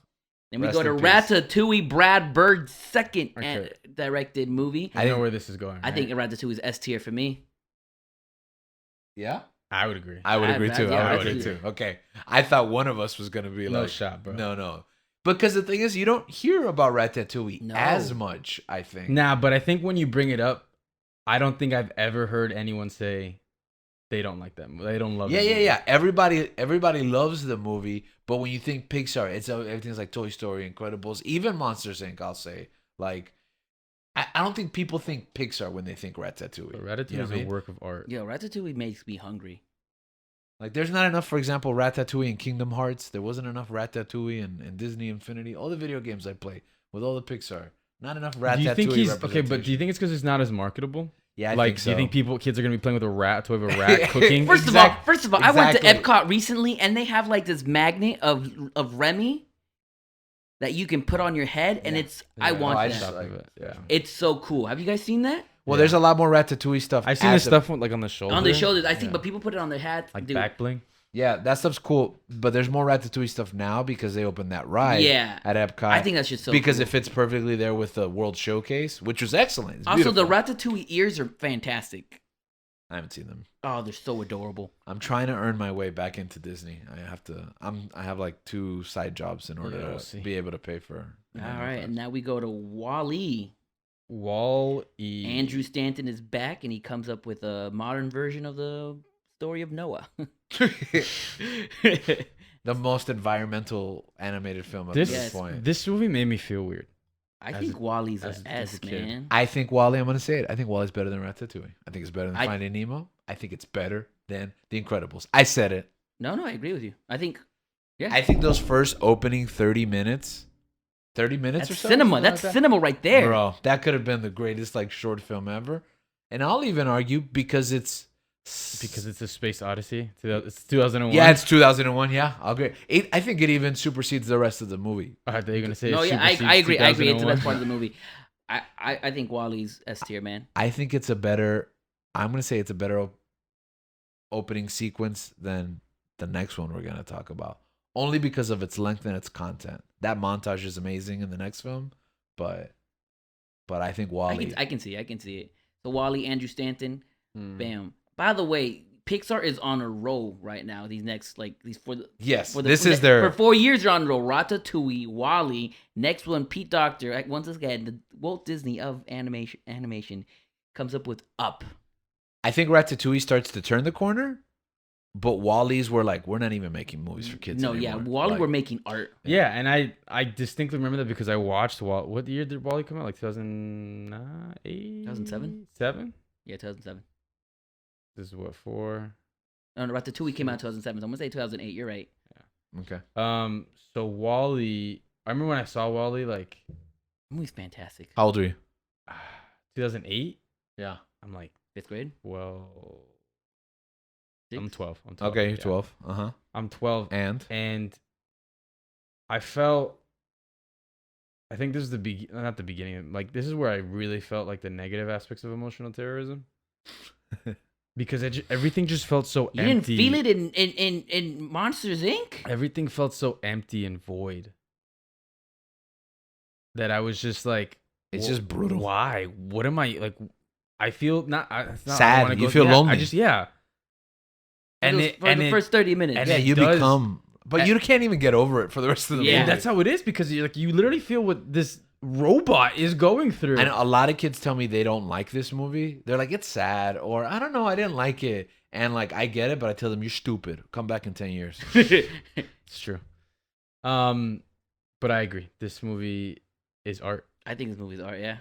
Then we Rest go to in peace. Ratatouille, Brad Bird's second Okay. directed movie. I know where this is going. I think Ratatouille is S tier for me. yeah. I would agree. I would agree too. yeah, I would I agree agree. too. Okay, I thought one of us was gonna be No like, shot, bro. no, because the thing is, you don't hear about Ratatouille No. as much. I think. Nah, but I think when you bring it up, I don't think I've ever heard anyone say they don't like that movie. They don't love Yeah, that yeah, movie. yeah. Everybody loves the movie, but when you think Pixar, it's everything's like Toy Story, Incredibles, even Monsters Inc. I'll say, like, I don't think people think Pixar when they think Ratatouille. But Ratatouille You know is what I a mean? work of art. Yo, Ratatouille makes me hungry. Like, there's not enough, for example, Ratatouille in Kingdom Hearts. There wasn't enough Ratatouille in Disney Infinity. All the video games I play with all the Pixar, not enough Ratatouille. Do you think he's okay? But do you representation. think it's because it's not as marketable? Yeah, I like, think so. do you think kids are gonna be playing with a rat toy of a rat cooking? First of all, I went to Exactly. Epcot recently, and they have like this magnet of Remy that you can put on your head, and Yeah. it's I want I that. just Top like of it, yeah. It's so cool. Have you guys seen that? Well, Yeah. there's a lot more Ratatouille stuff. I've seen at this the- stuff like on the shoulder. On the shoulders, I think, Yeah. but people put it on their hats. like dude. back bling. Yeah, that stuff's cool, but there's more Ratatouille stuff now because they opened that ride Yeah. at Epcot. I think that's just so because cool. it fits perfectly there with the World Showcase, which was excellent. It's Also, the beautiful. Ratatouille ears are fantastic. I haven't seen them. Oh, they're so adorable. I'm trying to earn my way back into Disney. I have like 2 side jobs in order Yeah, we'll to see. be able to pay for. All right, and now we go to Wall-E. Wall-E. Andrew Stanton is back, and he comes up with a modern version of the story of Noah. The most environmental animated film at This this Yes. point. this movie made me feel weird. I As think a- Wally's as an a S, kid. man. I think Wally. I'm gonna say it. I think Wally's better than Ratatouille. I think it's better than I- Finding Nemo. I think it's better than The Incredibles. I said it. No, I agree with you. I think I think those first opening 30 minutes or that's so. cinema. something That's like that. cinema right there. Bro, that could have been the greatest like short film ever. And I'll even argue because it's a Space Odyssey. It's 2001. yeah, it's 2001. Yeah, I'll agree. I think it even supersedes the rest of the movie. I thought you were gonna say. No, it yeah, I supersedes agree. I agree. It's the 2001. best part of the movie. I think Wally's S tier, man. I think it's a better. I'm gonna say it's a better opening sequence than the next one we're gonna talk about. Only because of its length and its content. That montage is amazing in the next film, but I think Wally. I can see it. So Wally, Andrew Stanton, Hmm. bam. By the way, Pixar is on a roll right now. These next Yes, for this is their. for 4 years they're on a roll. Ratatouille, Wally, next one Pete Docter. Once again, the Walt Disney of animation comes up with Up. I think Ratatouille starts to turn the corner, but Wally's were like, we're not even making movies for kids. No, anymore. yeah, Wally Like, were making art. Yeah, and I distinctly remember that because I watched Wall. What year did Wally come out? Like 2008, 2007? 7. Yeah, 2007. This is what 4. No, Ratatouille came out in 2007. So I'm gonna say 2008. You're right. Okay. So Wally. I remember when I saw Wally like The movie's fantastic. How old are you? 2008. Yeah. I'm like, 5th grade. well, Six? I'm 12. I'm 12. Okay, you're yeah. 12. I'm 12, And and I felt. I think this is not the beginning. Like this is where I really felt like the negative aspects of emotional terrorism. Because everything just felt so You empty. didn't feel it in Monsters Inc. Everything felt so empty and void that I was just like, It's just brutal. Why? What am I like? I feel not. It's not I Sad. don't wanna You go- feel yeah, lonely. I just And the first 30 minutes. and yeah, it you does- become, but you can't even get over it for the rest of the Yeah. movie. that's how it is because you literally feel what this robot is going through. And a lot of kids tell me they don't like this movie. They're like, it's sad, or I don't know, I didn't like it. And like, I get it, but I tell them, you're stupid. Come back in 10 years. It's true. But I agree. This movie is art. I think this movie's art. Yeah.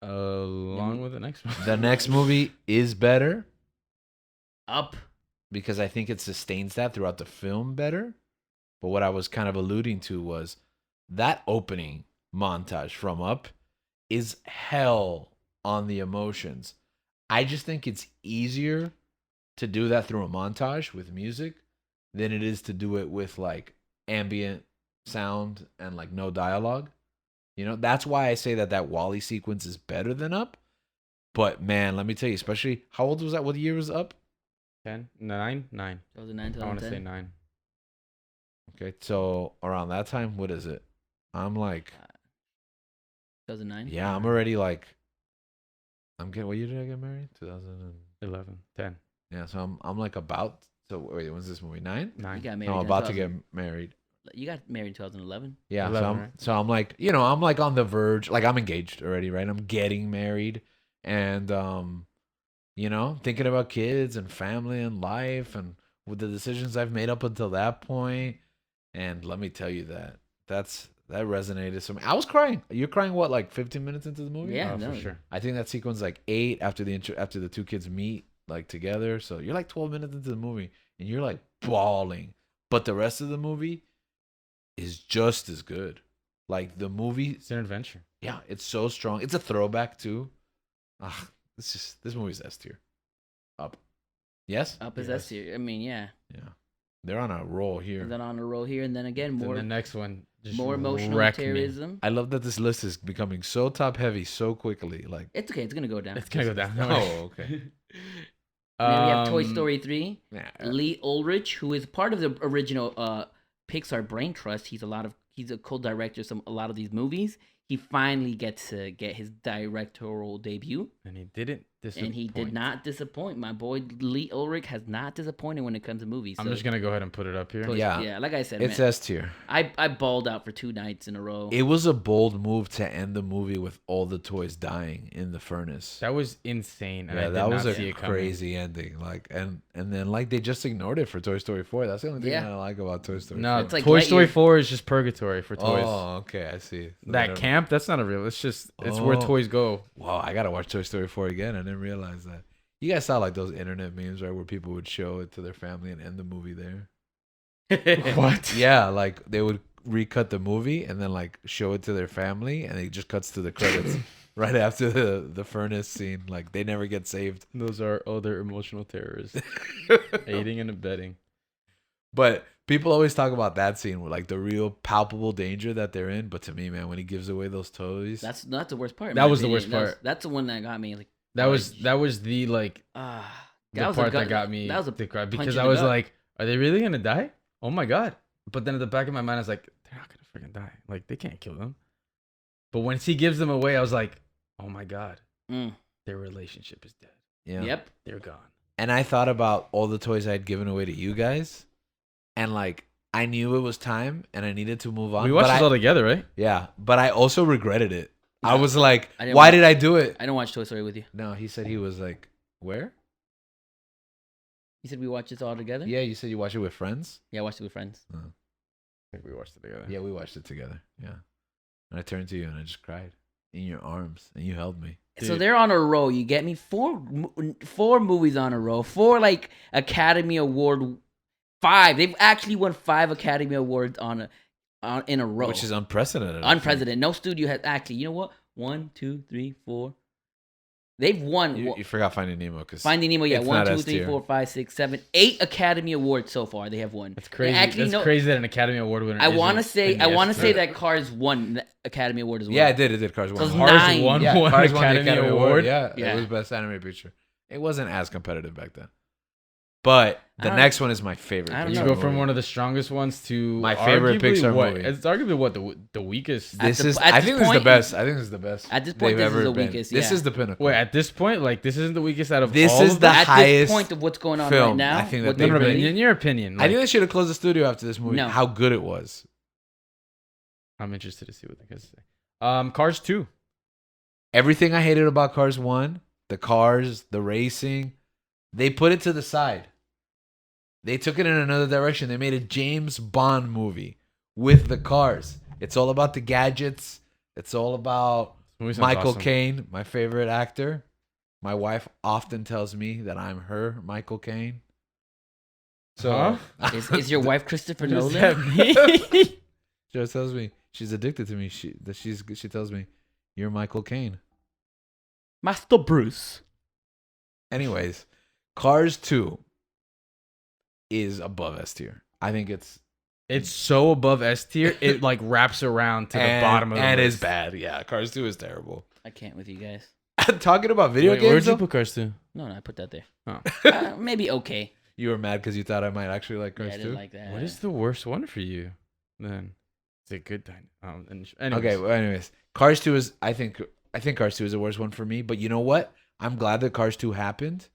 Along with the next one. The next movie is better Up. because I think it sustains that throughout the film better. But what I was kind of alluding to was that opening montage from Up is hell on the emotions. I just think it's easier to do that through a montage with music than it is to do it with like ambient sound and like no dialogue. You know, that's why I say that Wally sequence is better than Up. But man, let me tell you, especially how old was that? What year was Up? 10? 9? 9. 2009, I want to 2010. say 9. Okay, so around that time, what is it? I'm like, 2009. yeah, I'm already like, I'm getting. What year did I get married? 2000. 11. 10. Yeah, so I'm like about. So wait, when's this movie? 9? 9. You got No, married. I'm in about to 2000 get married. You got married in 2011. Yeah, 11, right? so I'm like, you know, I'm like on the verge. Like I'm engaged already, right? I'm getting married, and you know, thinking about kids and family and life, and with the decisions I've made up until that point. And let me tell you that resonated. So I was crying. You're crying what, like 15 minutes into the movie? Yeah, Oh, no. for sure. I think that sequence like 8 after the two kids meet like together. So you're like 12 minutes into the movie and you're like bawling. But the rest of the movie is just as good. Like the movie, It's an adventure. yeah, it's so strong. It's a throwback too. This movie's S tier. Up. Yes? Up is Yes. S tier. I mean, yeah. Yeah. They're on a roll here. And then on a roll here, and then again Then more the next one. Just more emotional wreck me. terrorism. I love that this list is becoming so top heavy so quickly. Like, It's okay. It's gonna go down. It's gonna go down. oh, okay. And then we have Toy Um, Story 3. Nah. Lee Ulrich, who is part of the original Pixar Brain Trust. He's a co-director of a lot of these movies. He finally gets to get his directorial debut, And he didn't disappoint. and he did not disappoint. My boy Lee Ulrich has not disappointed when it comes to movies. I'm So just gonna go ahead and put it up here. Yeah. yeah, like I said, It's man, S tier. I bawled out for 2 nights in a row. It was a bold move to end the movie with all the toys dying in the furnace. That was insane. And I Yeah, did that was not see a it coming. crazy ending. Like, and then like they just ignored it for Toy Story 4. That's the only thing Yeah. I like about Toy Story. No, 4. It's like Toy Story Lightyear. 4 is just purgatory for toys. Oh, okay, I see. So That they're- camp, that's not a real. It's where Oh. toys go. Wow, I gotta watch Toy Story 4 again. I didn't realize that. You guys saw like those internet memes, right, where people would show it to their family and end the movie there. What? Yeah, like they would recut the movie and then like show it to their family, and it just cuts to the credits right after the furnace scene. Like they never get saved. Those are other emotional terrorists. Aiding and abetting. But people always talk about that scene with like the real palpable danger that they're in. But to me, man, when he gives away those toys, That's the worst part. in That my was the opinion. worst part. That's the one that got me. Like That was the like that the was a part gut- that got me That was a to cry punch because in I the was gut. like, are they really gonna die? Oh my god! But then at the back of my mind, I was like, they're not gonna freaking die. Like they can't kill them. But once he gives them away, I was like, oh my god, Mm. their relationship is dead. yeah. Yep. They're gone. And I thought about all the toys I had given away to you guys, and like I knew it was time and I needed to move on. We watched but this all together, right? yeah, but I also regretted it. I Yeah. was like, I didn't why watch- did I do it? I don't watch Toy Story with you. No, he said he was like, where? You said we watched this all together. Yeah, you said you watched it with friends. Yeah, I watched it with friends. I think we watched it together. Yeah, we watched it together. Yeah, and I turned to you and I just cried in your arms, and you held me. So Dude. they're on a roll. You get me? Four movies on a roll. 4 like Academy Award. 5. They've actually won 5 Academy Awards in a row. Which is unprecedented. I think. unprecedented. No studio has actually. You know what? 1, 2, 3, 4. They've won. You forgot Finding Nemo because Finding Nemo, yeah, it's 1, not 2, S 3, tier. 4, 5, 6, 7, 8 Academy Awards so far. They have won. That's crazy. Actually, That's no, cray that an Academy Award winner. I want to isn't say, in the S say tier. that Cars won the Academy Award as well. Yeah, it did. It did. Cars So won. it's Cars 9. won Yeah, one Cars won the Academy Award. Yeah, Yeah. it was Best Animated Picture. It wasn't as competitive back then. But I the don't- next one is my favorite. I don't You Pixar know. go from movie. one of the strongest ones to My favorite arguably Pixar what? movie. It's arguably what the weakest. At This the- is. at I this think this is the point- best. I think this is the best. At this point, they've this is ever the been. weakest, This yeah. is the pinnacle. Wait, at this point, like this isn't the weakest out of This all is of the them? At highest this point of what's going on film. right now, I think that what they they've No, no, really- but released- in your opinion, I like, think they should have closed the studio after this movie. No. How good it was. I'm interested to see what they guys say. Cars 2. Everything I hated about Cars 1, the cars, the racing, they put it to the side. They took it in another direction. They made a James Bond movie with the cars. It's all about the gadgets. It's all about Michael Caine, my favorite actor. My wife often tells me that I'm her Michael Caine. So is your wife Christopher Nolan? She just tells me she's addicted to me. She tells me you're Michael Caine. Master Bruce. Anyways, Cars 2 is above S tier. I think it's so above S tier. It like wraps around to the bottom of the and list. is bad. Yeah, Cars 2 is terrible. I can't with you guys. Talking about video games. Where'd you though? put Cars 2? No, I put that there. Oh. Maybe okay. You were mad because you thought I might actually like Yeah, Cars I 2? didn't like that. What is the worst one for you? Then it's a good dinosaur. Okay, well, anyways, Cars 2 is I think Cars 2 is the worst one for me, but you know what? I'm glad that Cars 2 happened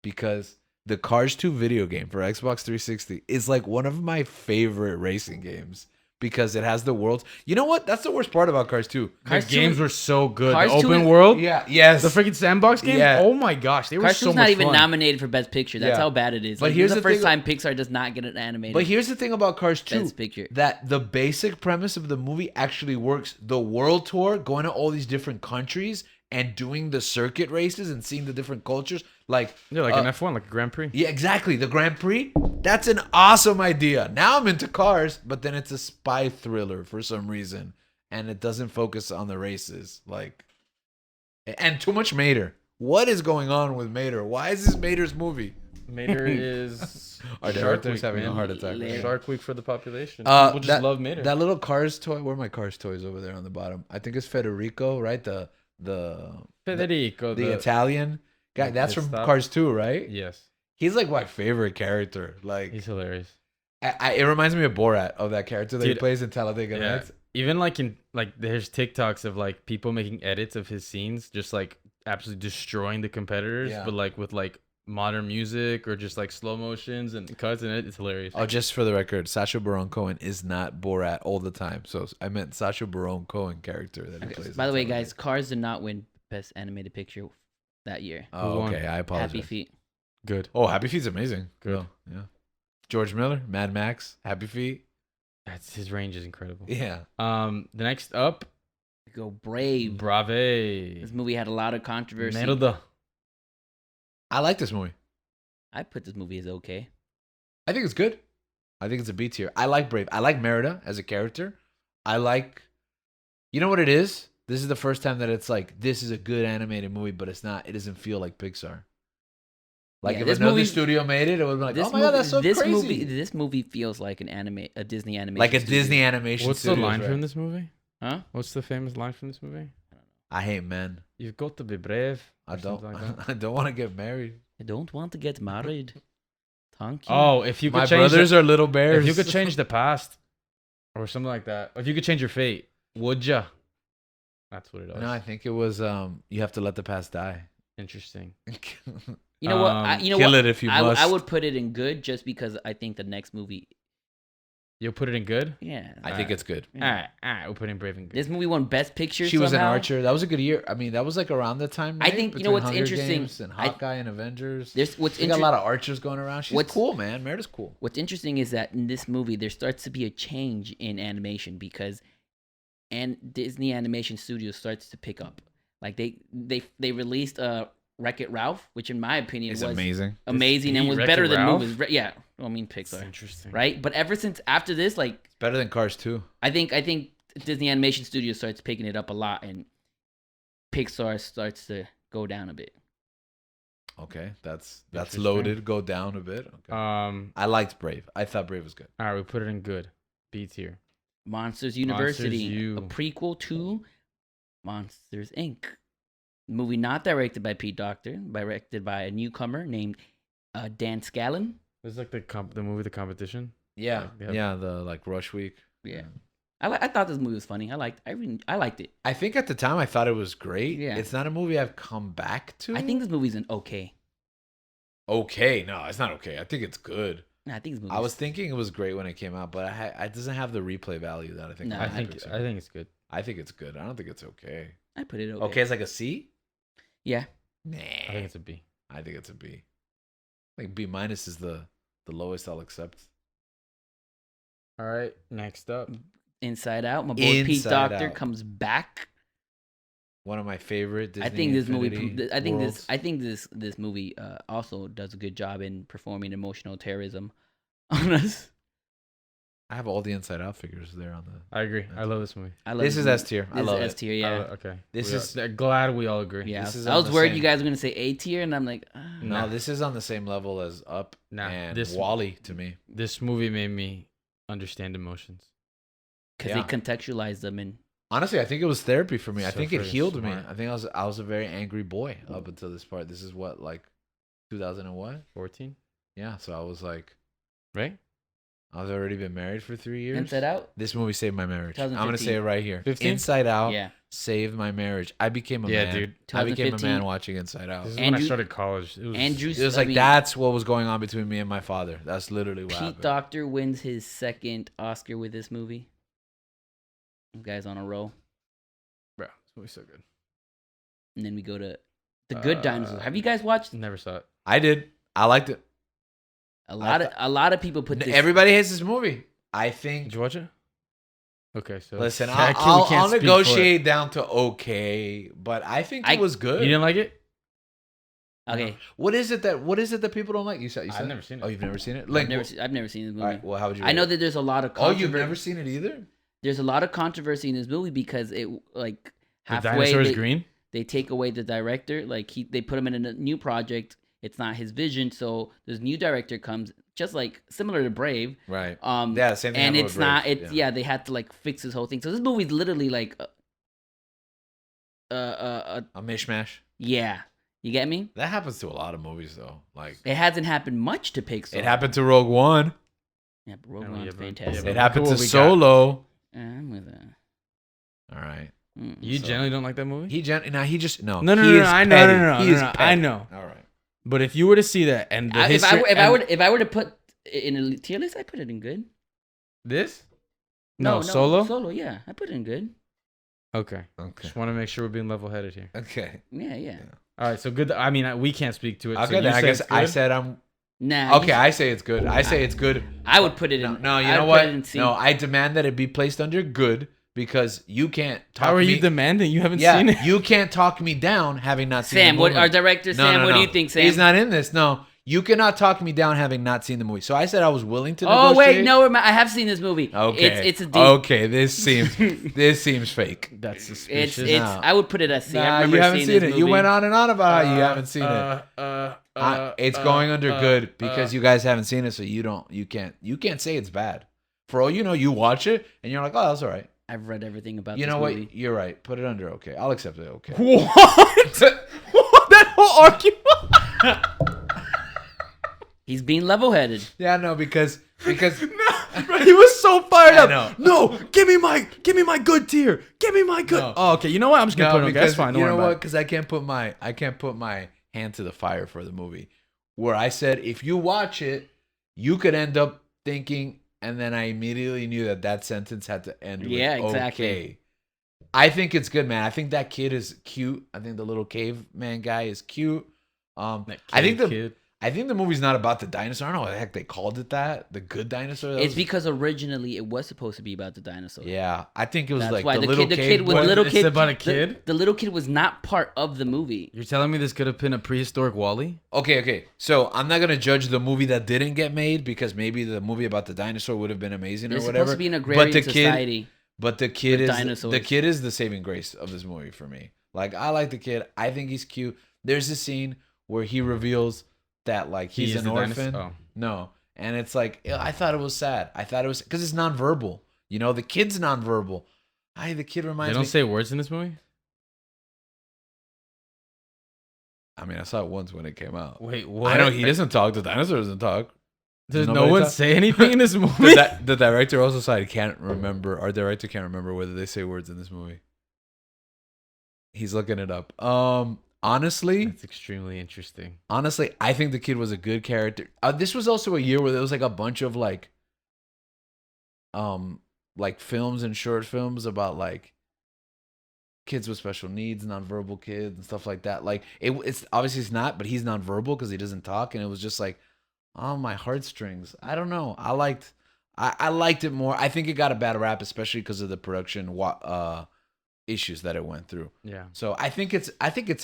because the Cars 2 video game for Xbox 360 is like one of my favorite racing games because it has the worlds. You know what? That's the worst part about Cars 2. The games were so good. Cars The 2 open is- world, Yeah, yes. the freaking sandbox game. Yeah. Oh my gosh, they were Cars so 2's much not even fun. nominated for Best Picture. That's Yeah. how bad it is. But Like, here's this is the the first thing- time Pixar does not get an animated But here's the thing about Cars 2. Best Picture. That the basic premise of the movie actually works. The world tour, going to all these different countries and doing the circuit races and seeing the different cultures. Like, Yeah, like an F1, like a Grand Prix. yeah, exactly. The Grand Prix. That's an awesome idea. Now I'm into cars, but then it's a spy thriller for some reason. And it doesn't focus on the races. Like, and too much Mater. What is going on with Mater? Why is this Mater's movie? Mater is Our Shark director's Week, having a man. heart attack. Yeah. Shark Week for the population. People just love Mater. That little Cars toy. Where are my Cars toys over there on the bottom? I think it's Federico, right? The Federico, the Italian guy. the That's pit from stop. Cars 2, right? Yes, He's like my favorite character. Like, he's hilarious. it reminds me of Borat, of that character that he Dude, plays in Talladega Yeah. Nights. Even like there's TikToks of like people making edits of his scenes, just like absolutely destroying the competitors, Yeah. but like with like modern music or just like slow motions and cuts, and it's hilarious. Oh, just for the record, Sacha Baron Cohen is not Borat all the time. So I meant Sacha Baron Cohen character that he plays. By in the way, Talladega. guys, Cars did not win Best Animated Picture that year. Oh, Who won? okay. I apologize. Happy Feet. Good. Oh, Happy Feet's amazing. Good. Yeah. George Miller, Mad Max, Happy Feet. That's his range is incredible. Yeah. The next up, We go Brave. Brave. This movie had a lot of controversy. Merda. I like this movie. I put this movie as okay. I think it's good. I think it's a B tier. I like Brave. I like Merida as a character. I like, you know what it is? This is the first time that it's like, this is a good animated movie, but it's not. It doesn't feel like Pixar. Like Yeah, if this another movie- studio made it, it would be like, This oh my god, that's so this crazy. This movie feels like a Disney animation. Like a studio. Disney animation. What's the studios, line right? from this movie? Huh? What's the famous line from this movie? I hate men. You've got to be brave. I or don't. something like that. I don't want to get married. I don't want to get married. Thank you. Oh, if you could My change brothers are little bears. if you could change the past or something like that, if you could change your fate, would ya? That's what it was. No, I think it was. You have to let the past die. Interesting. You know what? You know Kill what? it if you must. I would put it in good just because I think the next movie. You'll put it in good. Yeah. I think it's good. yeah. All right. We'll put in brave and good. This movie won Best Picture. She was an somehow. archer. That was a good year. I mean, that was like around the time. I right? think- you know Between what's Hunger interesting? Games and Hawkeye and Avengers. There's what's She got a lot of archers going around. She's What's- cool, man. Merida's cool. What's interesting is that in this movie there starts to be a change in animation because, and Disney Animation Studios starts to pick up. Like they released Wreck-It Ralph, which in my opinion It's was amazing. amazing and beat was Wreck-It better than Ralph? movies. Yeah, well, I mean That's Pixar, interesting. right? But ever since after this, like It's better than Cars 2. I think Disney Animation Studios starts picking it up a lot, and Pixar starts to go down a bit. Okay, that's Interesting. loaded. Go down a bit. Okay. I liked Brave. I thought Brave was good. All right. We put it in good. B tier. Monsters University, U. a prequel to Monsters Inc. Movie not directed by Pete Docter, directed by a newcomer named Dan Scallon. This is like the movie, The Competition. Yeah, Like, they have- yeah. The like Rush Week. Yeah, I thought this movie was funny. I liked it. I think at the time I thought it was great. Yeah. It's not a movie I've come back to. I think this movie's an okay. Okay, no, it's not okay. I think it's good. I think this movie. I was thinking it was great when it came out, but it doesn't have the replay value that I think. No, it I has think Pixar. I think it's good. I think it's good. I don't think it's okay. I put it okay. Okay, it's like a C? Yeah. Nah. I think it's a B. I think it's a B. I think B minus is the lowest I'll accept. All right, next up. Inside Out. My boy Pete Inside Doctor Out. comes back. One of my favorite Disney I think this Infinity movie. worlds. I think this movie also does a good job in performing emotional terrorism on us. I have all the Inside Out figures there on the. I agree. I love this movie. I love This is S tier. I This love is S it. tier. Yeah. Okay. This We is- are- glad we all agree. Yeah. This is I on was the worried same- you guys were gonna say A tier, and I'm like, No. No, this is on the same level as Up Nah, and this- Wally to me. This movie made me understand emotions. because Yeah. they contextualize them in. Honestly, I think it was therapy for me. I So think it freaking healed me. smart. I think I was a very angry boy up until this part. This is what, like 2000 and what? 14, Yeah, so I was like, right? I was already been married for 3 years. Inside Out. This movie saved my marriage. I'm gonna 2015. say it right here. 15? Inside Out Yeah. saved my marriage. I became a Yeah, man. dude. I became a 2015. man watching Inside Out. This is It when I Andrew- started college. It was Andrew. was I like mean, that's what was going on between me and my father. That's literally what Pete happened. Doctor wins his second Oscar with this movie. You guys on a roll, Bro, this movie's so good. and then we go to the Good Dinosaur. Have you guys watched? Never saw it. I did. I liked it. A lot of people put this. Everybody hates this movie. I Did think. you watch it? Okay, so Listen, we I'll can't speak for it. negotiate down to okay, but I think it was good. You didn't like it? Okay, What is it that people don't like? You said. I've never seen it. Oh, you've never seen it? I've never seen this movie. All right. Well, how would you? I know rate it? that there's a lot of Oh, you've controversy. never seen it either. There's a lot of controversy in this movie because it like The halfway dinosaur is they, green? they take away the director. Like they put him in a new project. It's not his vision, so this new director comes, just like similar to Brave. Right. Yeah, same thing. and happened it's with not. Brave. It's yeah. They had to like fix his whole thing. So this movie's literally like, a mishmash. yeah. You get me? That happens to a lot of movies, though. Like It hasn't happened much to Pixar. it happened to Rogue One. Yeah, but Rogue Oh, One's yeah, but- fantastic. yeah, It but happened look to what we got. Solo. I'm with that. All right. You So- generally don't like that movie? He just no. No, he is I know, petty. no, He is I petty. know. All right. But if you were to see that and the If history, I were to put it in a tier list, I put it in good. this, no, Solo. Solo. Yeah, I put it in good. Okay, Okay. just want to make sure we're being level-headed here. Okay. Yeah. All right, so good. I mean, we can't speak to it. so Okay. you Then I say guess it's I good? said I'm. Nah. Okay. I say it's good. I say it's good. I would put it in. No, you I know would put what? it in C. No, I demand that it be placed under good because you can't talk How are me. you demanding? You haven't Yeah, seen it. you can't talk me down having not seen Sam, the what movie. our director Sam? What do you think, Sam? He's not in this. No, you cannot talk me down having not seen the movie. So I said I was willing to. Oh negotiate. wait, no, I have seen this movie. Okay, It's a D. Okay, this seems fake. That's It's suspicious. No. I would put it as C. I Nah, remember you haven't seeing seen this it. You movie. went on and on about how you haven't seen it. It's going under good because you guys haven't seen it, so you can't say it's bad. For all you know, you watch it and you're like, oh, that's all right. I've read everything about You this know movie. what? You're right. Put it under okay. I'll accept it. Okay. What? What? That whole argument? He's being level-headed. Yeah, no, because Bro, he was so fired I up. know. No, give me my good tier. Give me my good. No. Oh, okay. You know what? I'm just gonna put it. Okay, that's fine. Don't you worry know about what? Because I can't put my hand to the fire for the movie. Where I said if you watch it, you could end up thinking, and then I immediately knew that sentence had to end with Yeah, exactly. okay. I think it's good, man. I think that kid is cute. I think the little caveman guy is cute. That I think the movie's not about the dinosaur. I don't know what the heck they called it that. The Good Dinosaur. That It's was- because originally it was supposed to be about the dinosaur. yeah, I think it was That's like why the the little kid cave was boy. little It's kid. about a kid? The little kid was not part of the movie. You're telling me this could have been a prehistoric Wally? Okay. So I'm not gonna judge the movie that didn't get made because maybe the movie about the dinosaur would have been amazing They're or supposed whatever. to be an agrarian the society. But the kid with is dinosaurs. the kid is the saving grace of this movie for me. Like I like the kid. I think he's cute. There's a scene where he reveals that like he's He is an the orphan. dinosaur? Oh. No, and it's like I thought it was sad. I thought it was because it's nonverbal. You know, the kid's nonverbal. The kid They reminds don't me. say words in this movie? I mean, I saw it once when it came out. Wait, what? I know he doesn't talk. The dinosaur doesn't talk. Does no nobody one talk? say anything in this movie? The director also said he can't remember. Our director can't remember whether they say words in this movie. He's looking it up. Honestly, That's extremely interesting. I think the kid was a good character. This was also a year where there was like a bunch of like films and short films about like kids with special needs, nonverbal kids and stuff like that. Like it's obviously it's not, but he's nonverbal because he doesn't talk, and it was just like on my heartstrings. I don't know. I liked it more. I think it got a bad rap, especially because of the production issues that it went through. Yeah. So I think it's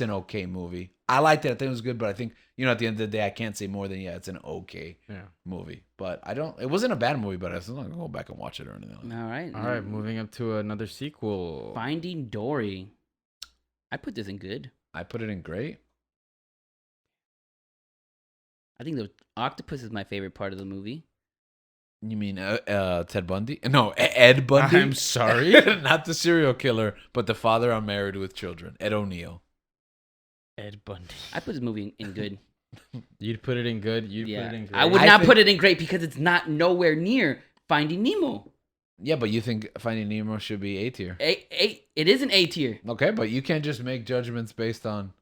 an okay movie. I liked it. I think it was good, but I think at the end of the day, I can't say more than it's an okay movie. But it wasn't a bad movie, but I was not gonna go back and watch it or anything like that. All All right, moving up to another sequel. Finding Dory. I put this in good. I put it in great. I think the octopus is my favorite part of the movie. You mean Ted Bundy? No, Ed Bundy. I'm sorry. Not the serial killer, but the father unmarried with children, Ed O'Neill. Ed Bundy. I put this movie in good. You'd put it in good. You'd put it in great. I would not put it in great because it's not nowhere near Finding Nemo. Yeah, but you think Finding Nemo should be A tier? It is an A tier. Okay, but you can't just make judgments based on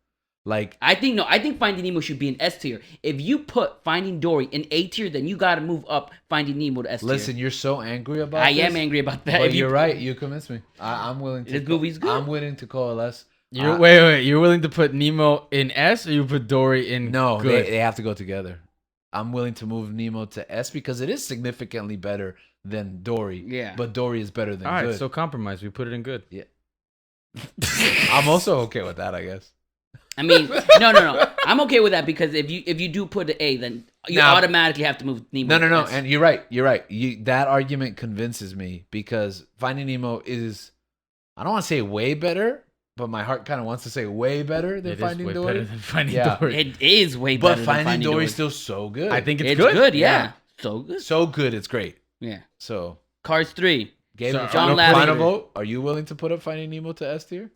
like. I think Finding Nemo should be an S tier. If you put Finding Dory in A tier, then you got to move up Finding Nemo to S tier. Listen, you're so angry about. I this, am angry about that. But you're right. You convinced me. I'm willing to. This movie's good. I'm willing to coalesce. Wait. You're willing to put Nemo in S, or you put Dory in? No, good? they have to go together. I'm willing to move Nemo to S because it is significantly better than Dory. Yeah. But Dory is better than All right, good. so compromise. We put it in good. Yeah. I'm also okay with that, I guess. I mean, no. I'm okay with that because if you do put an A, then you automatically have to move Nemo. No. And you're right. That argument convinces me because Finding Nemo is, I don't want to say way better, but my heart kind of wants to say way better than Finding Dory. Better than Finding Dory. It is way better But than Finding Dory is still so good. I think it's good. good. Yeah. So good. So good, it's great. Yeah. So, Cars 3. John Lasseter. Final vote. Are you willing to put up Finding Nemo to S tier?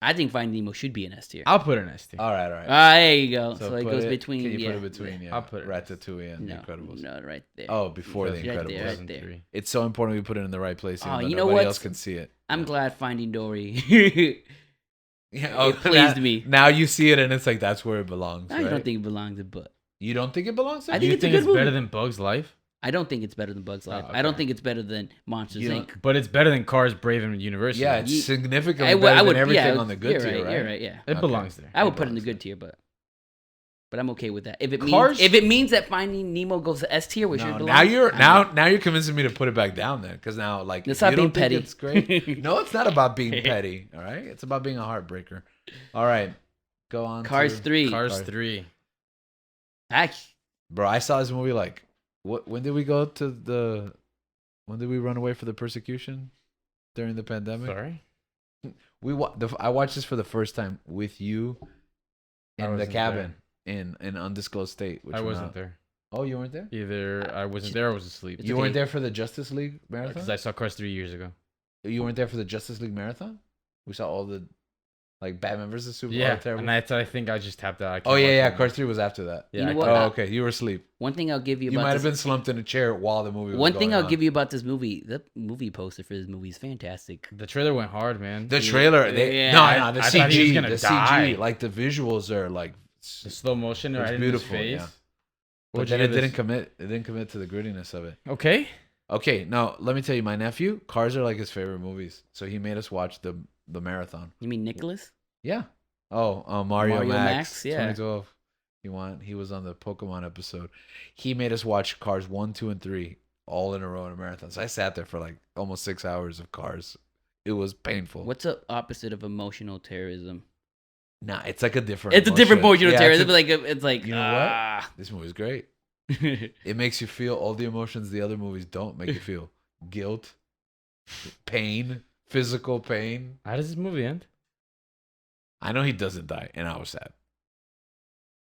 I think Finding Nemo should be an S tier. I'll put an S tier. All right. There you go. So it put goes between. Can you put it between? Yeah. I'll put it. Ratatouille and The No, Incredibles. no, right there. Oh, before The Right Incredibles. there. It's so important we put it in the right place. Even Oh, though you know nobody what? else can see it. I'm glad Finding Dory. Yeah, It pleased me. Now you see it, and it's like that's where it belongs. I right? don't think it belongs in but. You don't think it belongs there? I think You it's a think good it's movie. better than Bug's Life? I don't think it's better than Bug's Life. I don't think it's better than Monsters You Inc. But it's better than Cars, Brave, and University. Yeah, it's significantly I better would, than everything yeah, on the good you're tier, right? You're right. Yeah. It Okay. belongs there. I would It put it in the belongs good tier, but I'm okay with that. If it Cars- means that Finding Nemo goes to S tier, which No, it now belongs, now you're convincing me to put it back down there because now like It's if not you being don't think petty. It's great. No, it's not about being petty. All right, it's about being a heartbreaker. All right, go on. Cars to 3. Cars 3. Actually, Bro, I saw this movie like when did we go to the? When did we run away for the persecution during the pandemic? Sorry? I watched this for the first time with you I in the wasn't cabin in an undisclosed state. Which I we're wasn't not- there. Oh, you weren't there? Either I wasn't there or I was asleep. It's You okay. weren't there for the Justice League Because marathon? I saw Cars 3 years ago. You weren't there for the Justice League marathon? We saw all the like Batman versus Superman. Yeah, Terrible. and I think I just tapped out. I can't Oh yeah. watch it Cars 3 was after that. Yeah, You know I what? can't- Oh, okay. You were asleep. one thing I'll give you You about might have this, been slumped in a chair while the movie was one thing going I'll on. give you about this movie, the movie poster for this movie is fantastic. The trailer went hard, man. The trailer, Yeah. no, the I thought he was CG, gonna the die. CG, like the visuals are like, The slow motion It's right in beautiful, his face. yeah. What'd but then you it give didn't this? commit. It didn't commit to the grittiness of it. Okay. Okay, now let me tell you, my nephew, Cars are like his favorite movies, so he made us watch the marathon. You mean Nicholas? Yeah. Oh, Mario Mario Max, Max, yeah. 2012. He was on the Pokemon episode. He made us watch Cars 1, 2, and 3 all in a row in a marathon. So I sat there for like almost 6 hours of Cars. It was painful. What's the opposite of emotional terrorism? Nah, it's like a different. It's a different emotional Yeah, terrorism. it's It's like You know what? This movie's great. It makes you feel all the emotions the other movies don't make you feel. Guilt, pain, physical pain. How does this movie end? I know he doesn't die, and I was sad.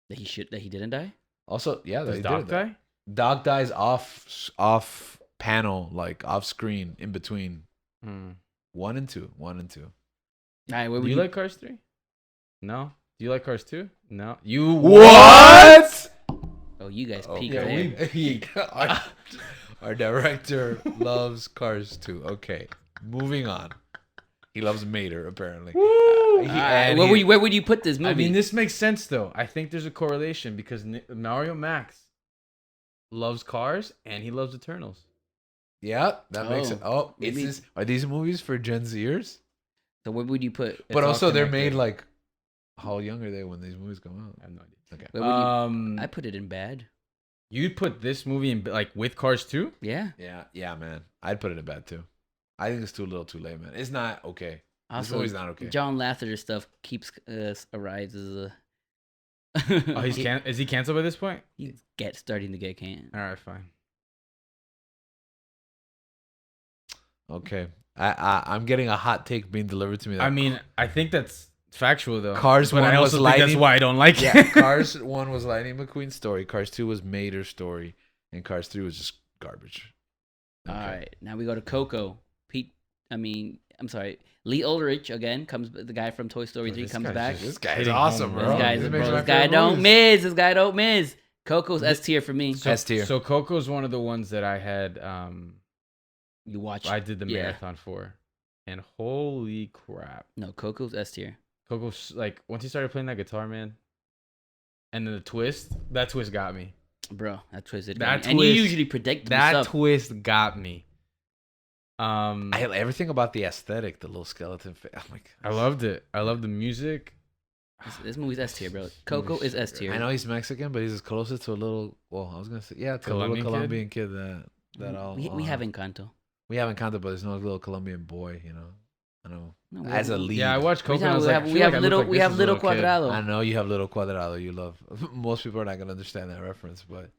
that he didn't die. Also, yeah, that Does he Doc did die. die? Doc dies off panel, like off screen, in between 1 and 2. 1 and 2. All right, what Do would you like Cars 3? No. Do you like Cars 2? No. You What? Oh, you guys Oh, peek yeah, our director loves Cars 2. Okay, moving on. He loves Mater, apparently. Where would you put this movie? I mean, this makes sense though. I think there's a correlation because Mario Max loves cars and he loves Eternals. Yeah, that makes it. Oh, maybe- are these movies for Gen Zers? So where would you put? But all also, they're connected. made like, how young are they when these movies come out? I have no idea. Okay. Where would you? I put it in bad. You'd put this movie in like with Cars 2? Yeah. Yeah, man. I'd put it in bad too. I think it's too little, too late, man. It's not okay. This Also, movie's not okay. John Lasseter stuff keeps arrives as a. Oh, is he canceled by this point? He's starting to get canned. All right, fine. Okay. I'm getting a hot take being delivered to me. That I mean, I think that's factual though. Cars but 1 I was also think that's Lightning- why I don't like yeah, it. Cars 1 was Lightning McQueen's story. Cars 2 was Mater's story. And Cars 3 was just garbage. All right, now we go to Coco. I'm sorry. Lee Ulrich again comes. The guy from Toy Story 3 this comes guy's back. just This guy's hitting awesome, home bro. runs. This guy don't miss. This guy don't miss. Coco's S tier for me. S tier. So Coco's one of the ones that I had. You watch. I did the yeah. marathon for, and holy crap, No, Coco's S tier. Coco's like once he started playing that guitar, man, and then that twist got me. Bro, that twisted. That and you twist- usually predict That stuff. twist got me. I everything about the aesthetic, the little skeleton face. Oh my god. I loved it. I love the music. This movie's S tier, bro. Coco is S tier. I know he's Mexican, but he's as closer to a little. Well, I was gonna say to a little Colombian Colombian kid that all. We have Encanto. We haven't counted, but there's no little Colombian boy. You know, I know. No, we As a have- lead. Yeah, I watched Coco. And I was we like, have, we have little kid. Cuadrado. I know you have little Cuadrado. You love. Most people are not gonna understand that reference, but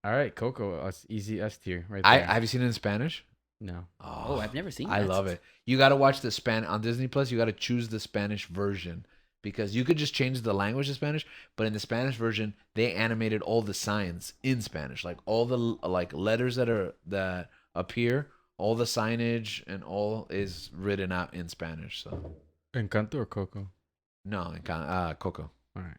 All right, Coco. It's easy S tier right I there. have you seen it in Spanish? No. Oh, I've never seen. I that. love it. You got to watch the on Disney Plus. You got to choose the Spanish version because you could just change the language to Spanish, but in the Spanish version, they animated all the signs in Spanish, like all the like letters that appear, all the signage, and all is written out in Spanish. So Encanto or Coco? no, Coco. All right.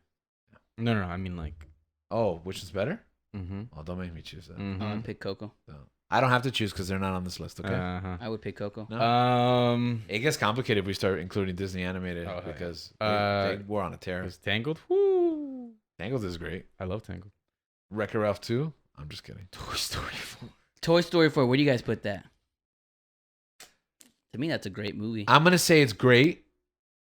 No. I mean like. Oh, which is better? Mm-hmm. Oh, don't make me choose that. I would pick Coco. So, I don't have to choose because they're not on this list. Okay. Uh-huh. I would pick Coco. No. It gets complicated if we start including Disney animated Oh, yeah. because Uh, they were on a tear. Is Tangled? Woo! Tangled is great. I love Tangled. Wreck-It Ralph 2? I'm just kidding. Toy Story 4. Toy Story 4. Where do you guys put that? To me, that's a great movie. I'm going to say it's great.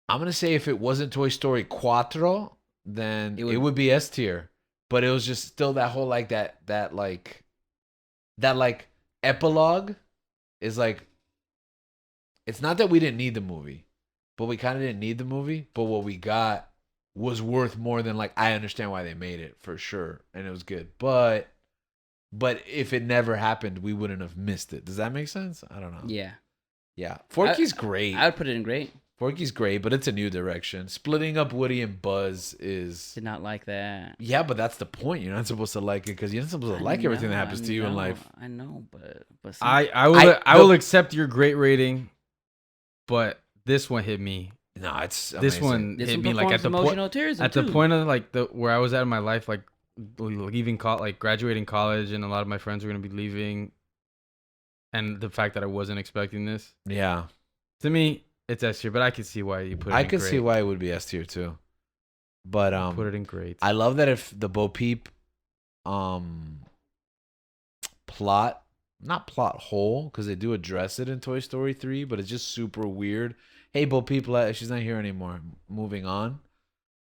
I'm going to say if it wasn't Toy Story 4, then it would be S tier. But it was just still that whole like that epilogue is like, it's not that we didn't need the movie, but we kind of didn't need the movie. But what we got was worth more than like, I understand why they made it for sure. And it was good. But if it never happened, we wouldn't have missed it. Does that make sense? I don't know. Yeah. Yeah. Forky's great. I would put it in great. Forky's great, but it's a new direction. Splitting up Woody and Buzz is... Did not like that. Yeah, but that's the point. You're not supposed to like it because you're not supposed to like everything that happens to you in life. I know, but I will accept your great rating, but this one hit me. No, it's This amazing. one this hit one me like at performs the point emotional terrorism at the too. point of like the where I was at in my life, like leaving like graduating college, and a lot of my friends were gonna be leaving, and the fact that I wasn't expecting this. Yeah. To me, it's S tier, but I can see why you put it. I in could great. see why it would be S tier too. But Put it in great. I love that if the Bo Peep plot, not plot hole, because they do address it in Toy Story 3, but it's just super weird. Hey, Bo Peep, she's not here anymore. Moving on.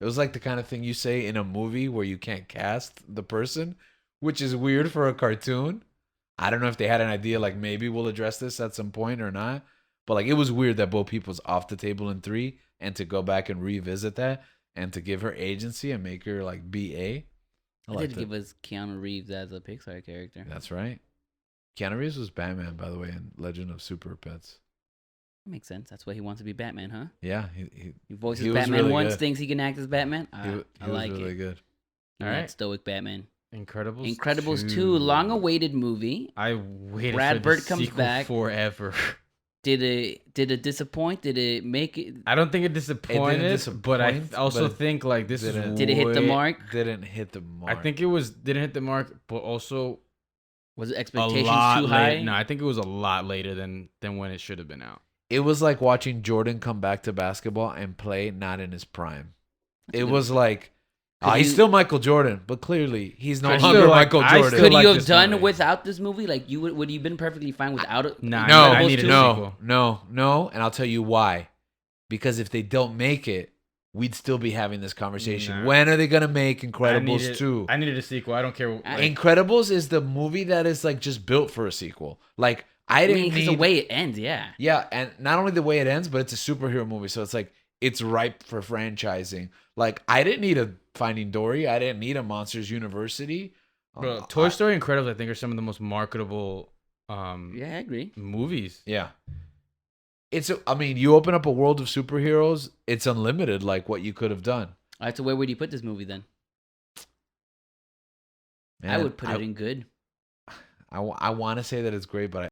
It was like the kind of thing you say in a movie where you can't cast the person, which is weird for a cartoon. I don't know if they had an idea like maybe we'll address this at some point or not. But like it was weird that Bo Peep was off the table in 3 and to go back and revisit that and to give her agency and make her like BA. I did give us Keanu Reeves as a Pixar character. That's right. Keanu Reeves was Batman, by the way, in Legend of Super Pets. Makes sense. That's why he wants to be Batman, huh? Yeah, He voices he was Batman really once, good. thinks he can act as Batman. he I was like really it. good. He All likes right. stoic Batman. Incredibles 2, long-awaited movie. I waited Brad for Bird the comes sequel back. forever. Did it disappoint? Did it make it? I don't think it disappointed, but I disappoint, also but think like this is didn't- Did it hit the way- mark? Didn't hit the mark. I think it didn't hit the mark, but also Was it a expectations lot too high? later. No, I think it was a lot later than when it should have been out. it was like watching Jordan come back to basketball and play not in his prime. That's It good. was like He's still Michael Jordan, but clearly he's no I longer still like- Michael I Jordan. still Could like you have this done movie. without this movie? Like would you been perfectly fine without it? Nah, No, I needed a sequel. no, and I'll tell you why. Because if they don't make it, we'd still be having this conversation. Nah. When are they gonna make Incredibles 2? I needed a sequel. I don't care. Incredibles is the movie that is like just built for a sequel. Like I I didn't mean, 'cause need the way it ends, yeah. Yeah, and not only the way it ends, but it's a superhero movie, so it's like it's ripe for franchising. Like I didn't need a Finding Dory. I didn't need a Monsters University. Bro, Toy Story and Incredibles, I think, are some of the most marketable Yeah, I agree. movies. Yeah. I mean, you open up a world of superheroes, it's unlimited like what you could have done. All right, so where would you put this movie then? Man, I would put it in good. I want to say that it's great, but